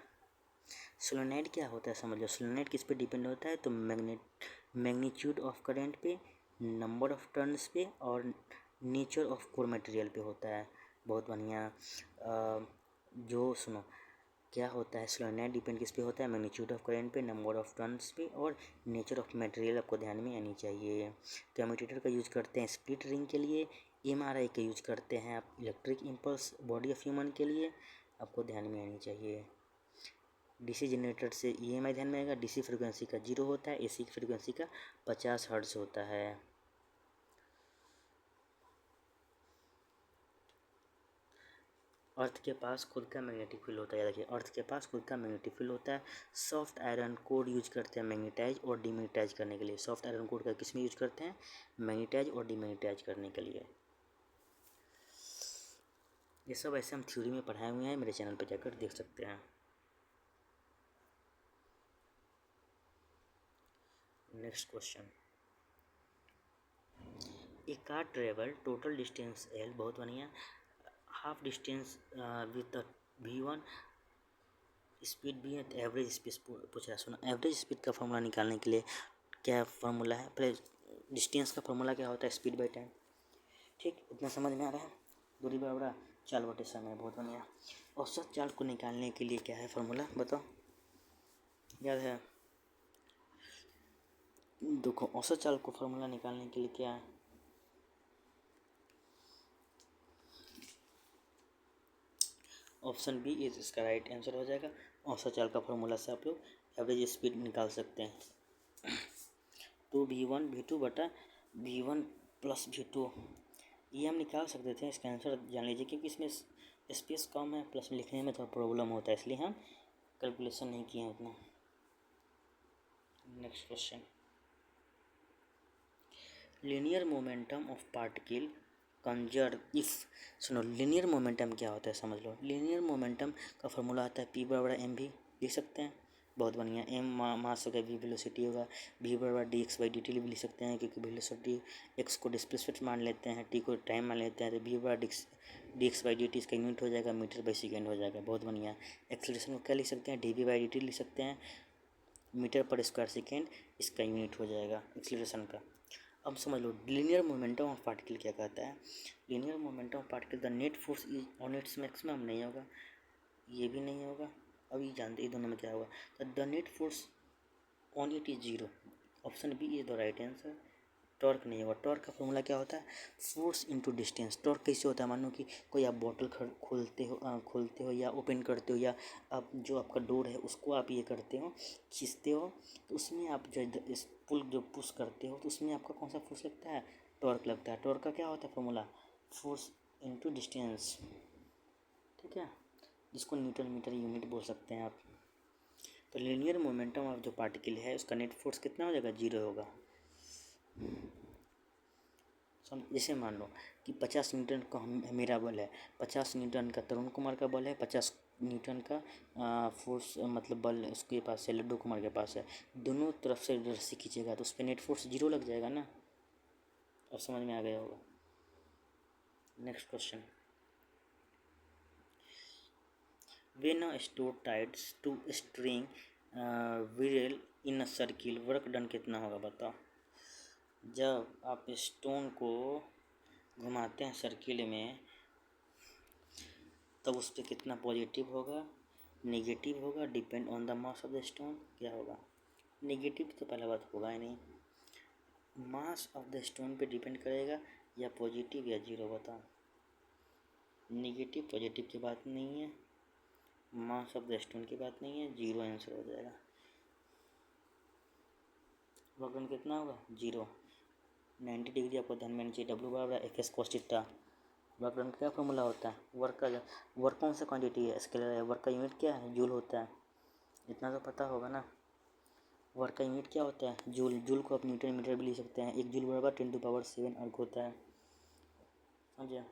सोलेनॉइड क्या होता है समझ लो। सोलेनॉइड किस पे डिपेंड होता है? तो मैग्नीट्यूड ऑफ करंट पे, नंबर ऑफ टर्न्स पे और नेचर ऑफ कोर मटेरियल पे होता है। बहुत बढ़िया। जो सुनो क्या होता है, सोलेनॉइड डिपेंड किस पे होता है? मैग्नीट्यूड ऑफ करंट पे, नंबर ऑफ टर्न्स पे और नेचर ऑफ मटेरियल आपको ध्यान में आनी चाहिए। कम्यूटेटर का यूज करते हैं स्प्लिट रिंग के लिए। MRI का यूज करते हैं आप electric impulse body of human के लिए, आपको ध्यान में आनी चाहिए। DC जनरेटर से EMI ध्यान में आएगा। DC फ्रिक्वेंसी का 0 होता है, AC की फ्रिक्वेंसी का 50 हर्ट्ज होता है। अर्थ के पास खुद का मैग्नेटिक फील्ड होता है, याद रखिए, अर्थ के पास खुद का मैग्नेटिक फील्ड होता है। सॉफ्ट आयरन कोड यूज करते हैं मैग्नेटाइज और डिमैग्नेटाइज करने के लिए। सॉफ्ट आयरन कोड का किस में यूज करते हैं? मैग्नेटाइज और डिमैग्नेटाइज करने के लिए। ये सब ऐसे हम थ्योरी में पढ़ाए हुए हैं, मेरे चैनल पर जाकर देख सकते हैं। Next question. A car travel total distance L, बहुत बढ़िया, half distance with V1 speed भी है, तो एवरेज स्पीड पूछ रहा है। सुना, एवरेज स्पीड का फॉर्मूला निकालने के लिए क्या फार्मूला है? पहले डिस्टेंस का फार्मूला क्या होता है? स्पीड बाई टाइम, ठीक, इतना समझ में आ रहा है। दूरी बराबर चाल बटे समय, बहुत बढ़िया। औसत चाल को निकालने के लिए क्या है फार्मूला, बताओ, याद है? देखो, औसत चाल को फार्मूला निकालने के लिए क्या है? ऑप्शन बी इज इसका राइट आंसर हो जाएगा। औसत चाल का फार्मूला से आप लोग एवरेज स्पीड निकाल सकते हैं। 2V1V2 बटा V1 प्लस V2, ये हम निकाल सकते थे। इसका आंसर जान लीजिए, क्योंकि इसमें स्पेस कम है, प्लस लिखने में थोड़ा प्रॉब्लम होता है, इसलिए हम कैलकुलेशन नहीं किए हैं उतना। Next question. Linear momentum of particle conserve if, सुनो, लीनियर मोमेंटम क्या होता है समझ लो। लीनियर मोमेंटम का फॉर्मूला आता है P बराबर mv, लिख सकते हैं, बहुत बढ़िया। m मास होगा, v वेलोसिटी होगा, v बराबर dx/dt भी लिख सकते हैं, क्योंकि वेलोसिटी x को डिस्प्लेसमेंट मान लेते हैं, t को टाइम मान लेते हैं, तो v बराबर dx/dt इसका यूनिट हो जाएगा मीटर बाई सेकेंड हो जाएगा, बहुत बढ़िया। एक्सेलरेशन को क्या लिख सकते हैं? dv/dt लिख सकते हैं, मीटर पर स्क्वायर सेकेंड इसका यूनिट हो जाएगा एक्सेलरेशन का। अब समझ लो लीनियर मोमेंटम ऑफ पार्टिकल क्या कहता है। Linear momentum of particle, the net force is on its maximum, नहीं होगा, ये भी नहीं होगा। अभी जानते ये दोनों में क्या होगा? तो the net force only it is zero. Option B is the right answer. Torque नहीं होगा। टॉर्क का फॉर्मूला क्या होता है? Force into distance. टॉर्क कैसे होता है? मान लो कि कोई आप बोतल खोलते हो या ओपन करते हो, या आप जो आपका डोर है उसको आप ये करते हो, खींचते हो, तो उसमें आप जो इस पुल जो पुश करते हो तो उसमें आपका कौन सा फोर्स लगता है? टॉर्क लगता है। टॉर्क का क्या होता है फॉर्मूला? फोर्स इनटू डिस्टेंस, ठीक है, जिसको न्यूटन मीटर यूनिट बोल सकते हैं आप। तो लीनियर मोमेंटम ऑफ जो पार्टिकल है उसका नेट फोर्स कितना हो जाएगा? जीरो होगा। जैसे मान लो कि 50 न्यूटन का मेरा बल है, 50 न्यूटन का तरुण कुमार का बल है, 50 न्यूटन का फोर्स मतलब बल उसके पास है, लड्डू कुमार के पास है। दोनों तरफ से रस्सी खींचेगा तो उस पर नेट फोर्स जीरो लग जाएगा ना। अब समझ में आ गया होगा। Next question. When a stone ties to string wheel in a circle, work done कितना होगा बताओ। जब आप स्टोन को घुमाते हैं सर्किल में तब उस पर कितना पॉजिटिव होगा, नेगेटिव होगा, depend on the mass of the stone. क्या होगा? नेगेटिव तो पहला बात होगा ही नहीं। मास ऑफ द स्टोन पे डिपेंड करेगा, या पॉजिटिव या जीरो। बताओ। नेगेटिव पॉजिटिव की बात नहीं है, मास ऑफ द स्टोन की बात नहीं है, जीरो आंसर हो जाएगा। वर्क कितना होगा? जीरो। 90 डिग्री आपको ध्यान में चाहिए। डब्ल्यू बराबर F S cos theta. Work done क्या फॉर्मूला होता है? वर्क कौन सा क्वांटिटी है? स्केलर है। वर्क का यूनिट क्या है? जूल होता है। इतना तो पता होगा ना। वर्क का यूनिट क्या होता है? जूल। जूल को आप न्यूटन मीटर भी लिख सकते हैं। 1 जूल बराबर 10⁻7 अर्ग होता है। समझे?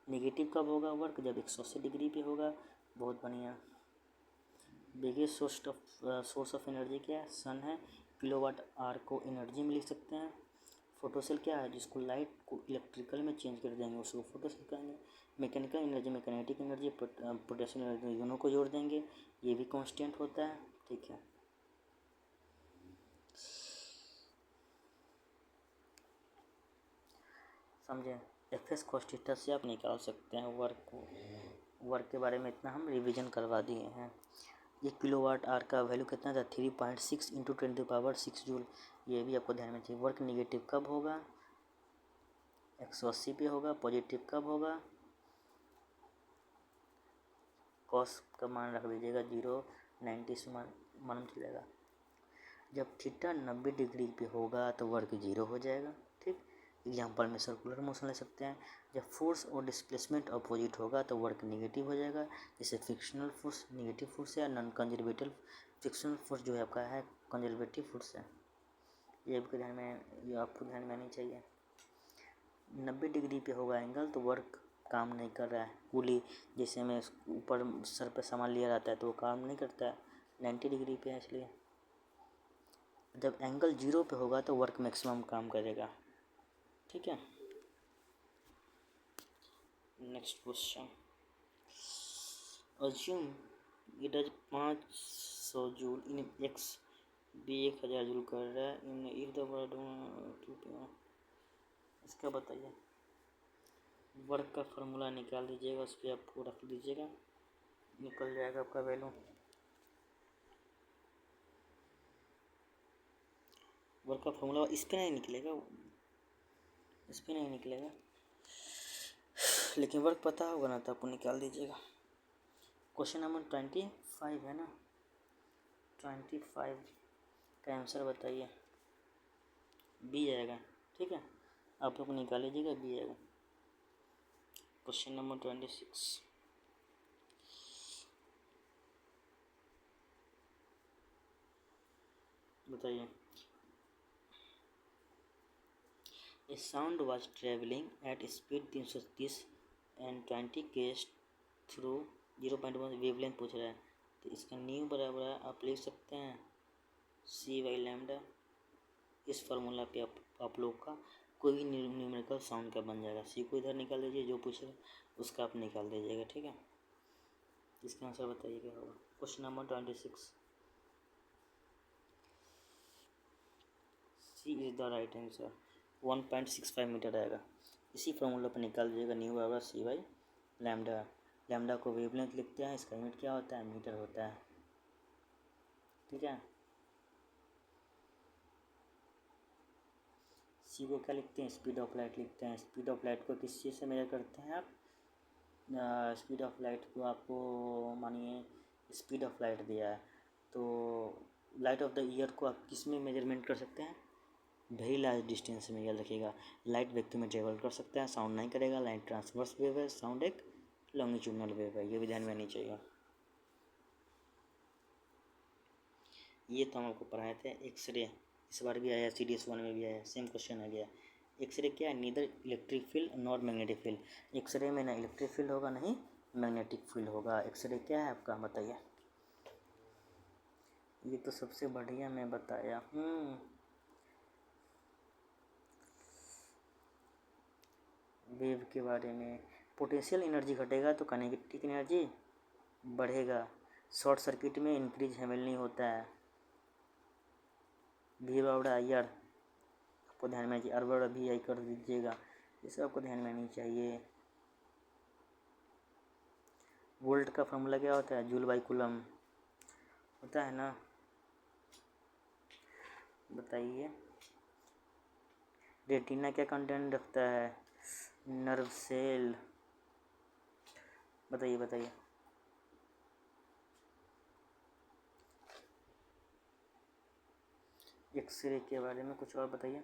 नेगेटिव कब होगा वर्क? जब 180 डिग्री पे होगा। बहुत बढ़िया। बिगेस्ट सोर्स ऑफ एनर्जी क्या है? सन है। किलोवाट आवर को एनर्जी में लिख सकते हैं। फोटोसेल क्या है? जिसको लाइट को इलेक्ट्रिकल में चेंज कर देंगे उसको फोटोसेल कहेंगे। Mechanical energy, kinetic energy, potential energy, दोनों को जोड़ देंगे, ये भी कांस्टेंट होता है। ठीक है। समझे? एफ एस कॉस थीटा से आप निकाल सकते हैं वर्क को। वर्क के बारे में इतना हम रिवीजन करवा दिए हैं। ये किलोवाट आवर का वैल्यू कितना था? 3.6 इंटू 10⁻6 जूल। ये भी आपको ध्यान में चाहिए। वर्क निगेटिव कब होगा? 180 पे होगा। पॉजिटिव कब होगा? कॉस का मान रख दीजिएगा 0, 90 से मालूम चलेगा। जब थीटा 90 डिग्री पे होगा तो वर्क जीरो हो जाएगा। ठीक। एग्जाम्पल में सर्कुलर मोशन ले सकते हैं। जब फोर्स और डिस्प्लेसमेंट अपोजिट होगा तो वर्क नेगेटिव हो जाएगा। जैसे फ्रिक्शनल फोर्स नेगेटिव फोर्स है, नॉन कंजर्वेटिव फ्रिक्शनल फोर्स जो है आपका है कंजर्वेटिव फोर्स है। ये आपको ध्यान में आनी चाहिए। 90 डिग्री पे होगा एंगल तो वर्क काम नहीं कर रहा है। कूली जैसे में ऊपर सर पे सामान लिया रहता है तो वो काम नहीं करता है। 90 डिग्री पे है इसलिए। जब एंगल जीरो पे होगा तो वर्क मैक्सिमम काम करेगा। ठीक है। Next question. Assume it is 500 joule in x भी 1000 जूल कर रहा है इन इफ द वर्ड इसका बताइए। वर्क का फॉर्मूला निकाल दीजिएगा, उस पर आपको रख दीजिएगा, निकल जाएगा आपका वैल्यू। वर्क का फॉर्मूला इस पर नहीं निकलेगा, इस पर नहीं निकलेगा, लेकिन वर्क पता होगा ना तो आपको निकाल दीजिएगा। क्वेश्चन नंबर 25 है ना। 25 का आंसर बताइए। बी आएगा। ठीक है, आप लोग निकाल लीजिएगा, बी आएगा। क्वेश्चन नंबर 26 बताइए। A sound was travelling at speed 330 and 20 km through 0.1 wavelength पूछ रहा है, तो इसका न्यू बराबर है आप लिख सकते हैं c/λ। इस फार्मूला पे आप लोग का कोई भी न्यूमेरिकल साउंड का बन जाएगा। सी को इधर निकाल दीजिए, जो पूछेगा उसका आप निकाल दीजिएगा। ठीक है, इसका आंसर बताइए क्या होगा। Question number 26 C is the right answer. 1.65 metre आएगा। इसी फार्मूला पर निकाल दीजिएगा न्यू बराबर c/λ। लैम्डा को वेवलेंथ लिखते हैं, इसका यूनिट क्या होता है? मीटर होता है। ठीक है। सी को क्या लिखते हैं, स्पीड ऑफ लाइट लिखते हैं। स्पीड ऑफ लाइट को किस चीज़ से मेजर करते हैं आप, स्पीड ऑफ लाइट को आपको मानिए स्पीड ऑफ लाइट दिया है तो लाइट ऑफ द ईयर को आप किस में मेजरमेंट कर सकते हैं, वेरी लार्ज डिस्टेंस में याद रखिएगा। लाइट वैक्यूम में ट्रेवल कर सकता है, साउंड नहीं करेगा। लाइट ट्रांसवर्स वेव है, साउंड एक लॉन्गिट्यूडनल वेव है, ये भी ध्यान में आनी चाहिए। ये तो हम आपको पढ़ाए थे। एक्सरे इस बार भी आया, CDS 1 में भी आया, सेम क्वेश्चन आ गया। एक्सरे क्या है, neither electric field nor magnetic field. X ray में ना इलेक्ट्रिक फील्ड होगा नहीं मैग्नेटिक फील्ड होगा। एक्सरे क्या है आपका बताइए। ये तो सबसे बढ़िया मैं बताया। वेव के बारे में, पोटेंशियल एनर्जी घटेगा तो काइनेटिक एनर्जी बढ़ेगा। शॉर्ट सर्किट में इंक्रीज हेमल्नी होता है। वी बाउड आई आर आपको ध्यान में, आर बाउड भी आई कर दीजिएगा, ये सब आपको ध्यान में आनी चाहिए। वोल्ट का फॉर्मूला क्या होता है, जूल बाई कूलम होता है ना, बताइए। रेटिना क्या कंटेंट रखता है, नर्व सेल, बताइए बताइए। एक्सरे के बारे में कुछ और बताइए।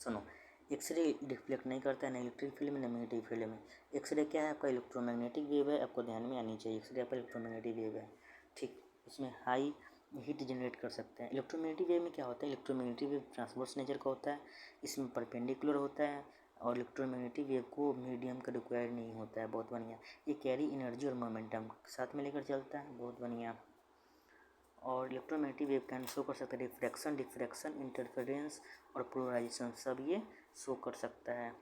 सुनो, एक्सरे रिफ्लेक्ट नहीं करता है ना इलेक्ट्रिक फील्ड में ना मैग्नेटिक फील्ड में। एक्सरे क्या है आपका, इलेक्ट्रोमैग्नेटिक वेव है, आपको ध्यान में आनी चाहिए। एक्सरे आपका इलेक्ट्रोमैग्नेटिक वेव है, ठीक। इसमें हाई हीट जनरेट कर सकते हैं। इलेक्ट्रोमैग्नेटिक वेव में क्या होता है, इलेक्ट्रोमैग्नेटिक वेव ट्रांसवर्स नेचर का होता है, इसमें परपेंडिकुलर होता है और इलेक्ट्रोमैग्नेटिक वेव को मीडियम का रिक्वायर नहीं होता है। बहुत बढ़िया, ये कैरी एनर्जी और मोमेंटम साथ में लेकर चलता है, बहुत बढ़िया। और इलेक्ट्रोमैग्नेटिक वेव कैन शो कर सकता है रिफ्रैक्शन, डिफ्रैक्शन, इंटरफेरेंस और पोलराइजेशन, सब ये शो कर सकता है।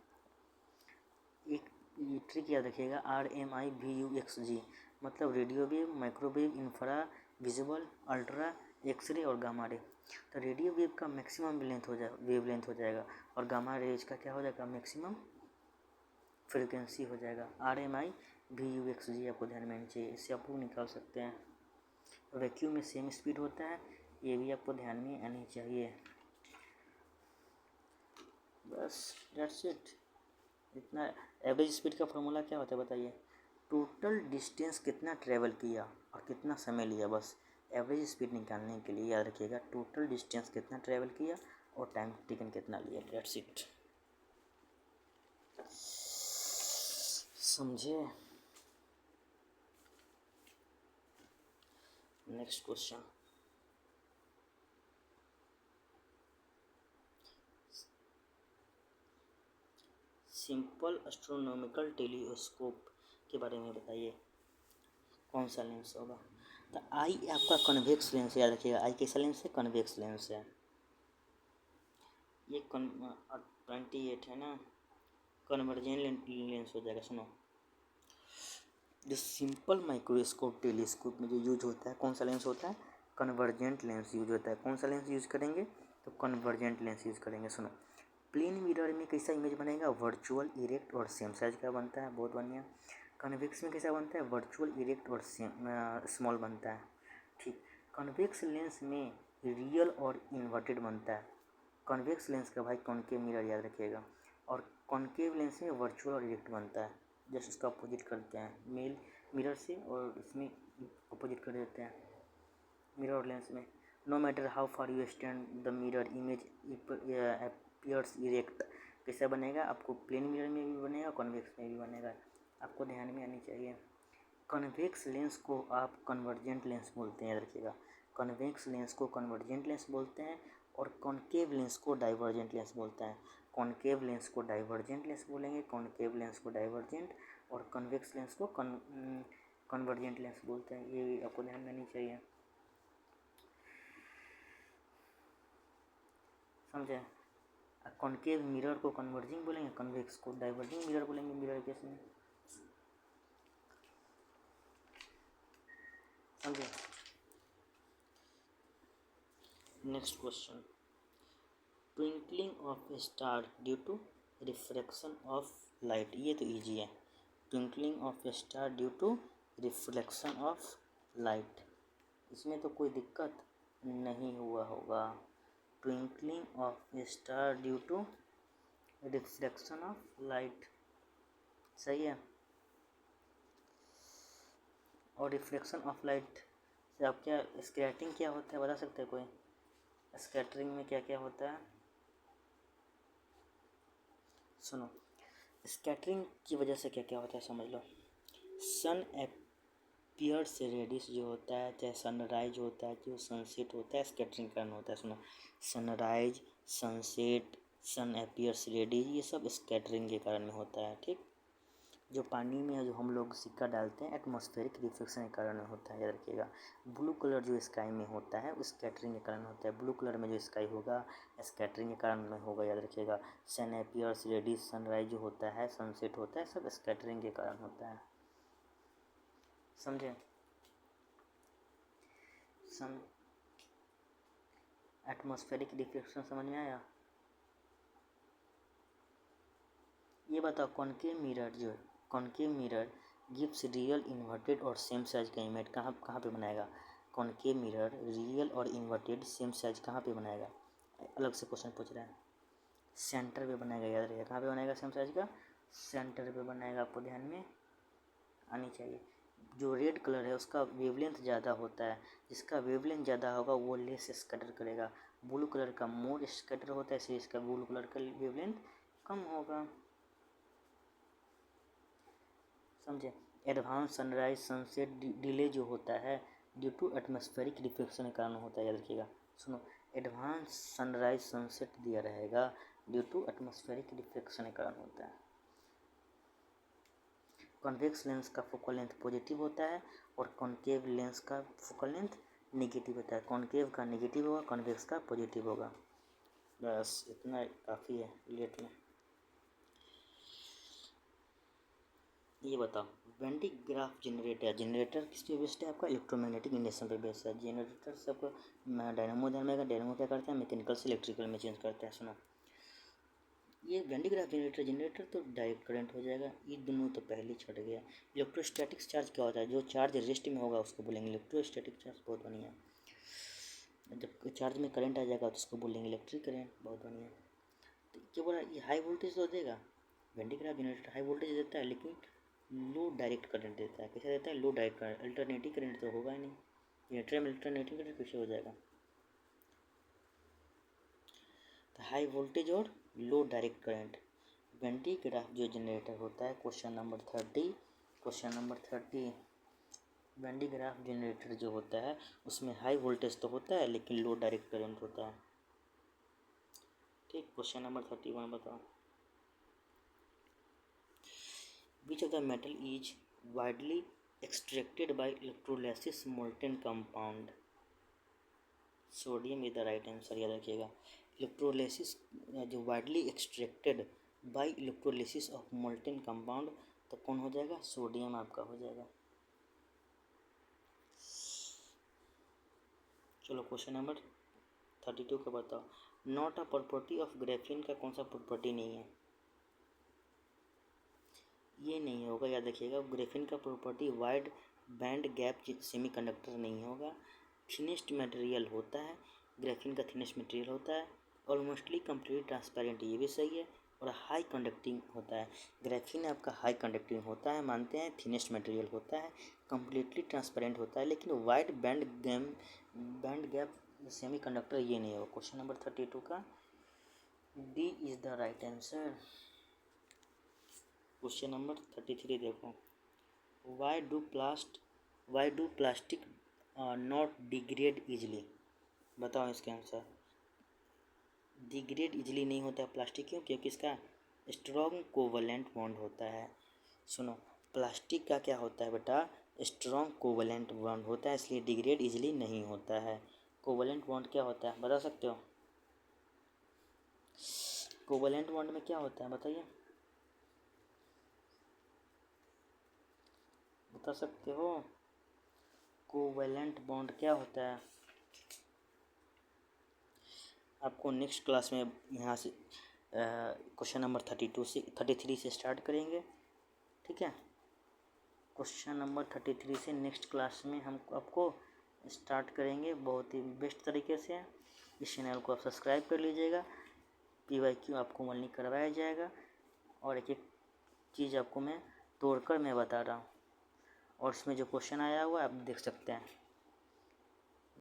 एक ये ट्रिक याद रखिएगा, RMI VUXG मतलब radio wave, microwave, infra visual, ultra, X ray और गामा रे। तो रेडियो वेव का मैक्सिमम वेव लेंथ हो जाएगा और गामा रेज का क्या हो जाएगा, मैक्सिमम फ्रिक्वेंसी हो जाएगा। RMI VUXG आपको ध्यान में आनी चाहिए, इससे आप लोग निकाल सकते हैं। वैक्यूम में सेम स्पीड होता है, ये भी आपको ध्यान में आनी चाहिए। बस डेट्स इट, इतना। एवरेज स्पीड का फॉर्मूला क्या होता है बताइए, टोटल डिस्टेंस कितना ट्रेवल किया और कितना समय लिया। बस एवरेज स्पीड निकालने के लिए याद रखिएगा टोटल डिस्टेंस कितना ट्रेवल किया और टाइम टेकन कितना लिया, डेट्स इट, समझे। Next question, simple astronomical telescope के बारे में बताइए, कौन सा लेंस होगा। तो आई आपका कन्वेक्स लेंस याद रखिएगा, आई कैसा लेंस है, कन्वेक्स लेंस है। ये 28 है ना, कन्वर्जेंट लेंस हो जाएगा। सुनो, जो सिंपल माइक्रोस्कोप टेलीस्कोप में जो यूज होता है, कौन सा लेंस होता है, कन्वर्जेंट लेंस यूज होता है। कौन सा लेंस यूज करेंगे, तो कन्वर्जेंट लेंस यूज करेंगे। सुनो, प्लेन मिरर में कैसा इमेज बनेगा, वर्चुअल, इरेक्ट और सेम साइज का बनता है, बहुत बढ़िया। कन्वेक्स में कैसा बनता है, वर्चुअल, इरेक्ट और सेम स्मॉल बनता है, ठीक। कन्वेक्स लेंस में रियल और इन्वर्टेड बनता है। कन्वेक्स लेंस का भाई कॉनकेव मिरर याद रखिएगा, और कॉनकेव लेंस में वर्चुअल और इरेक्ट बनता है। जस्ट उसका अपोजिट करते हैं मेल मिरर से, और इसमें अपोजिट कर देते हैं मिरर और लेंस में। No matter how far you stand the mirror image appears erect. कैसा बनेगा, आपको प्लेन मिरर में भी बनेगा, कॉन्वेक्स में भी बनेगा, आपको ध्यान में आनी चाहिए। कन्वेक्स लेंस को आप कन्वर्जेंट लेंस बोलते हैं, याद रखिएगा। कन्वेक्स लेंस को कन्वर्जेंट लेंस बोलते हैं और कॉनकेव लेंस को डाइवर्जेंट लेंस बोलते हैं। कॉनकेव लेंस को डाइवर्जेंट लेंस बोलेंगे, कॉनकेव लेंस को डाइवर्जेंट, और कन्वेक्स लेंस को कन्वर्जेंट लेंस बोलते हैं, ये आपको ध्यान में आनी चाहिए, समझे। कॉनकेव मिरर को कन्वर्जिंग बोलेंगे, कन्वेक्स को डाइवर्जिंग मिरर बोलेंगे मिरर केस में, समझे। Next question, twinkling of a star due to refraction of light, ये तो इजी है। Twinkling of a star due to reflection of light, इसमें तो कोई दिक्कत नहीं हुआ होगा। Twinkling of a star due to reflection of light. सही है। और रिफ्लेक्शन ऑफ लाइट से आप क्या स्कैटरिंग क्या होता है बता सकते हैं कोई? स्कैटरिंग में क्या क्या होता है? सुनो, स्कैटरिंग की वजह से क्या क्या होता है समझ लो। सन एपियर से रेडिस जो होता है, चाहे सनराइज होता है, जो सनसेट होता है, स्कैटरिंग कारण होता है। सुनो, सनराइज, सनसेट, सन एपियर से रेडिस, ये सब स्कैटरिंग के कारण में होता है। ठीक, जो पानी में जो हम लोग सिक्का डालते हैं एटमॉस्फेरिक रिफ्लेक्शन के कारण होता है, याद रखिएगा। ब्लू कलर जो स्काई में होता है वो स्कैटरिंग के कारण होता है। ब्लू कलर में जो स्काई होगा स्कैटरिंग के कारण में होगा, याद रखिएगा। सन एपियर्स, रेडिस, सनराइज जो होता है, सनसेट होता है, सब स्कैटरिंग के कारण होता है। समझे? सन एटमॉस्फेरिक रिफ्लेक्शन समझ में आया? ये बताओ, concave mirror gives real, inverted और सेम साइज का इमेज कहाँ कहाँ पे बनाएगा? कॉनकेव मिरर रियल और इन्वर्टेड सेम साइज कहाँ पे बनाएगा? अलग से क्वेश्चन पूछ रहा है। सेंटर पे बनाएगा, याद रखिएगा। कहाँ पे बनाएगा सेम साइज का? सेंटर पे बनाएगा, आपको ध्यान में आनी चाहिए। जो रेड कलर है उसका वेवलेंथ ज़्यादा होता है, जिसका वेवलेंथ ज़्यादा होगा वो लेस स्कैटर करेगा। ब्लू कलर का मोर स्कैटर होता है, इसलिए इसका ब्लू कलर का वेवलेंथ कम होगा। समझे? एडवांस सनराइज सनसेट डिले जो होता है ड्यू टू एटमॉस्फेरिक रिफ्लेक्शन के कारण होता है, याद रखिएगा। सुनो, एडवांस सनराइज सनसेट दिया रहेगा ड्यू टू एटमॉस्फेरिक रिफ्लेक्शन के कारण होता है। कॉन्वेक्स लेंस का फोकल लेंथ पॉजिटिव होता है और कॉनकेव लेंस का फोकल लेंथ नेगेटिव होता है। कॉनकेव का नेगेटिव होगा, कॉन्वेक्स का पॉजिटिव होगा। बस इतना काफ़ी है लेट में। ये बताओ, वेंडी ग्राफ जनरेटर किस पे बेस्ड है? आपका इलेक्ट्रोमैग्नेटिक इंडक्शन पे बेस्ड है। जनरेटर सबको डायनामो ध्यान में आएगा। डायनामो क्या करता है? मैकेनिकल से इलेक्ट्रिकल में चेंज करता है। सुनो, ये वेंडी ग्राफ जनरेटर तो डायरेक्ट करंट हो जाएगा। ये दोनों तो पहले ही छट गया। इलेक्ट्रोस्टैटिक चार्ज क्या होता है? जो चार्ज रेस्ट में होगा उसको बोलेंगे इलेक्ट्रोस्टैटिक चार्ज। बहुत बढ़िया। जब चार्ज में करंट आ जाएगा तो उसको बोलेंगे इलेक्ट्रिक करंट। बहुत बढ़िया। तो क्या बोला, ये हाई वोल्टेज तो देगा। Wendy graph generator high voltage देता है लेकिन लो डायरेक्ट करंट देता है। कैसे देता है? लो डायरेक्ट करंट। अल्टरनेटिव करंट तो होगा ही नहीं। जनरेटर में अल्टरनेटिव करंट कैसे हो जाएगा? तो हाई वोल्टेज और लो डायरेक्ट करंट। वेंटी ग्राफ जो जनरेटर होता है, question number 30 vanity graph generator जो होता है उसमें हाई वोल्टेज तो होता है लेकिन लो डायरेक्ट करंट होता है। ठीक, क्वेश्चन नंबर 31 बताओ। Which of the metal is widely extracted by electrolysis molten compound? Sodium is the right answer, याद रखिएगा। इलेक्ट्रोलिसिस जो widely extracted bye electrolysis of molten compound, तो कौन हो जाएगा? सोडियम आपका हो जाएगा। चलो क्वेश्चन नंबर 32 का बताओ। Not a property of graphene का कौन सा प्रॉपर्टी नहीं है? ये नहीं होगा, याद रखिएगा। ग्रेफीन का property wide band gap semiconductor नहीं होगा। थिनेस्ट मटेरियल होता है, ग्रेफीन का थिनेस्ट मटेरियल होता है। ऑलमोस्टली कम्प्लीटली ट्रांसपेरेंट, ये भी सही है। और हाई कंडक्टिंग होता है। ग्रेफीन आपका हाई कंडक्टिंग होता है, मानते हैं। थिनेस्ट मटेरियल होता है, कम्प्लीटली ट्रांसपेरेंट होता है, लेकिन वाइड बैंड गैप सेमीकंडक्टर ये नहीं होगा। क्वेश्चन नंबर 32 का D is the right answer. Question number 33 देखो। Why do plastic not degrade easily? बताओ इसका आंसर। डिग्रेड इजली नहीं होता है प्लास्टिक, क्यों? क्योंकि इसका स्ट्रॉन्ग कोवलेंट बॉन्ड होता है। सुनो, प्लास्टिक का क्या होता है बेटा? स्ट्रॉन्ग कोवलेंट बॉन्ड होता है, इसलिए डिग्रेड इजली नहीं होता है। कोवलेंट बॉन्ड क्या होता है बता सकते हो? कोवलेंट बॉन्ड में क्या होता है बताइए, बता सकते हो? कोवैलेंट बॉन्ड क्या होता है? आपको नेक्स्ट क्लास में यहाँ से क्वेश्चन नंबर 33 से स्टार्ट करेंगे। ठीक है, क्वेश्चन नंबर 33 से नेक्स्ट क्लास में हम आपको स्टार्ट करेंगे बहुत ही बेस्ट तरीके से। इस चैनल को आप सब्सक्राइब कर लीजिएगा। PYQ आपको मॉल्नी करवाया जाएगा और एक एक चीज़ आपको मैं तोड़कर मैं बता रहा हूँ और इसमें जो क्वेश्चन आया हुआ आप देख सकते हैं।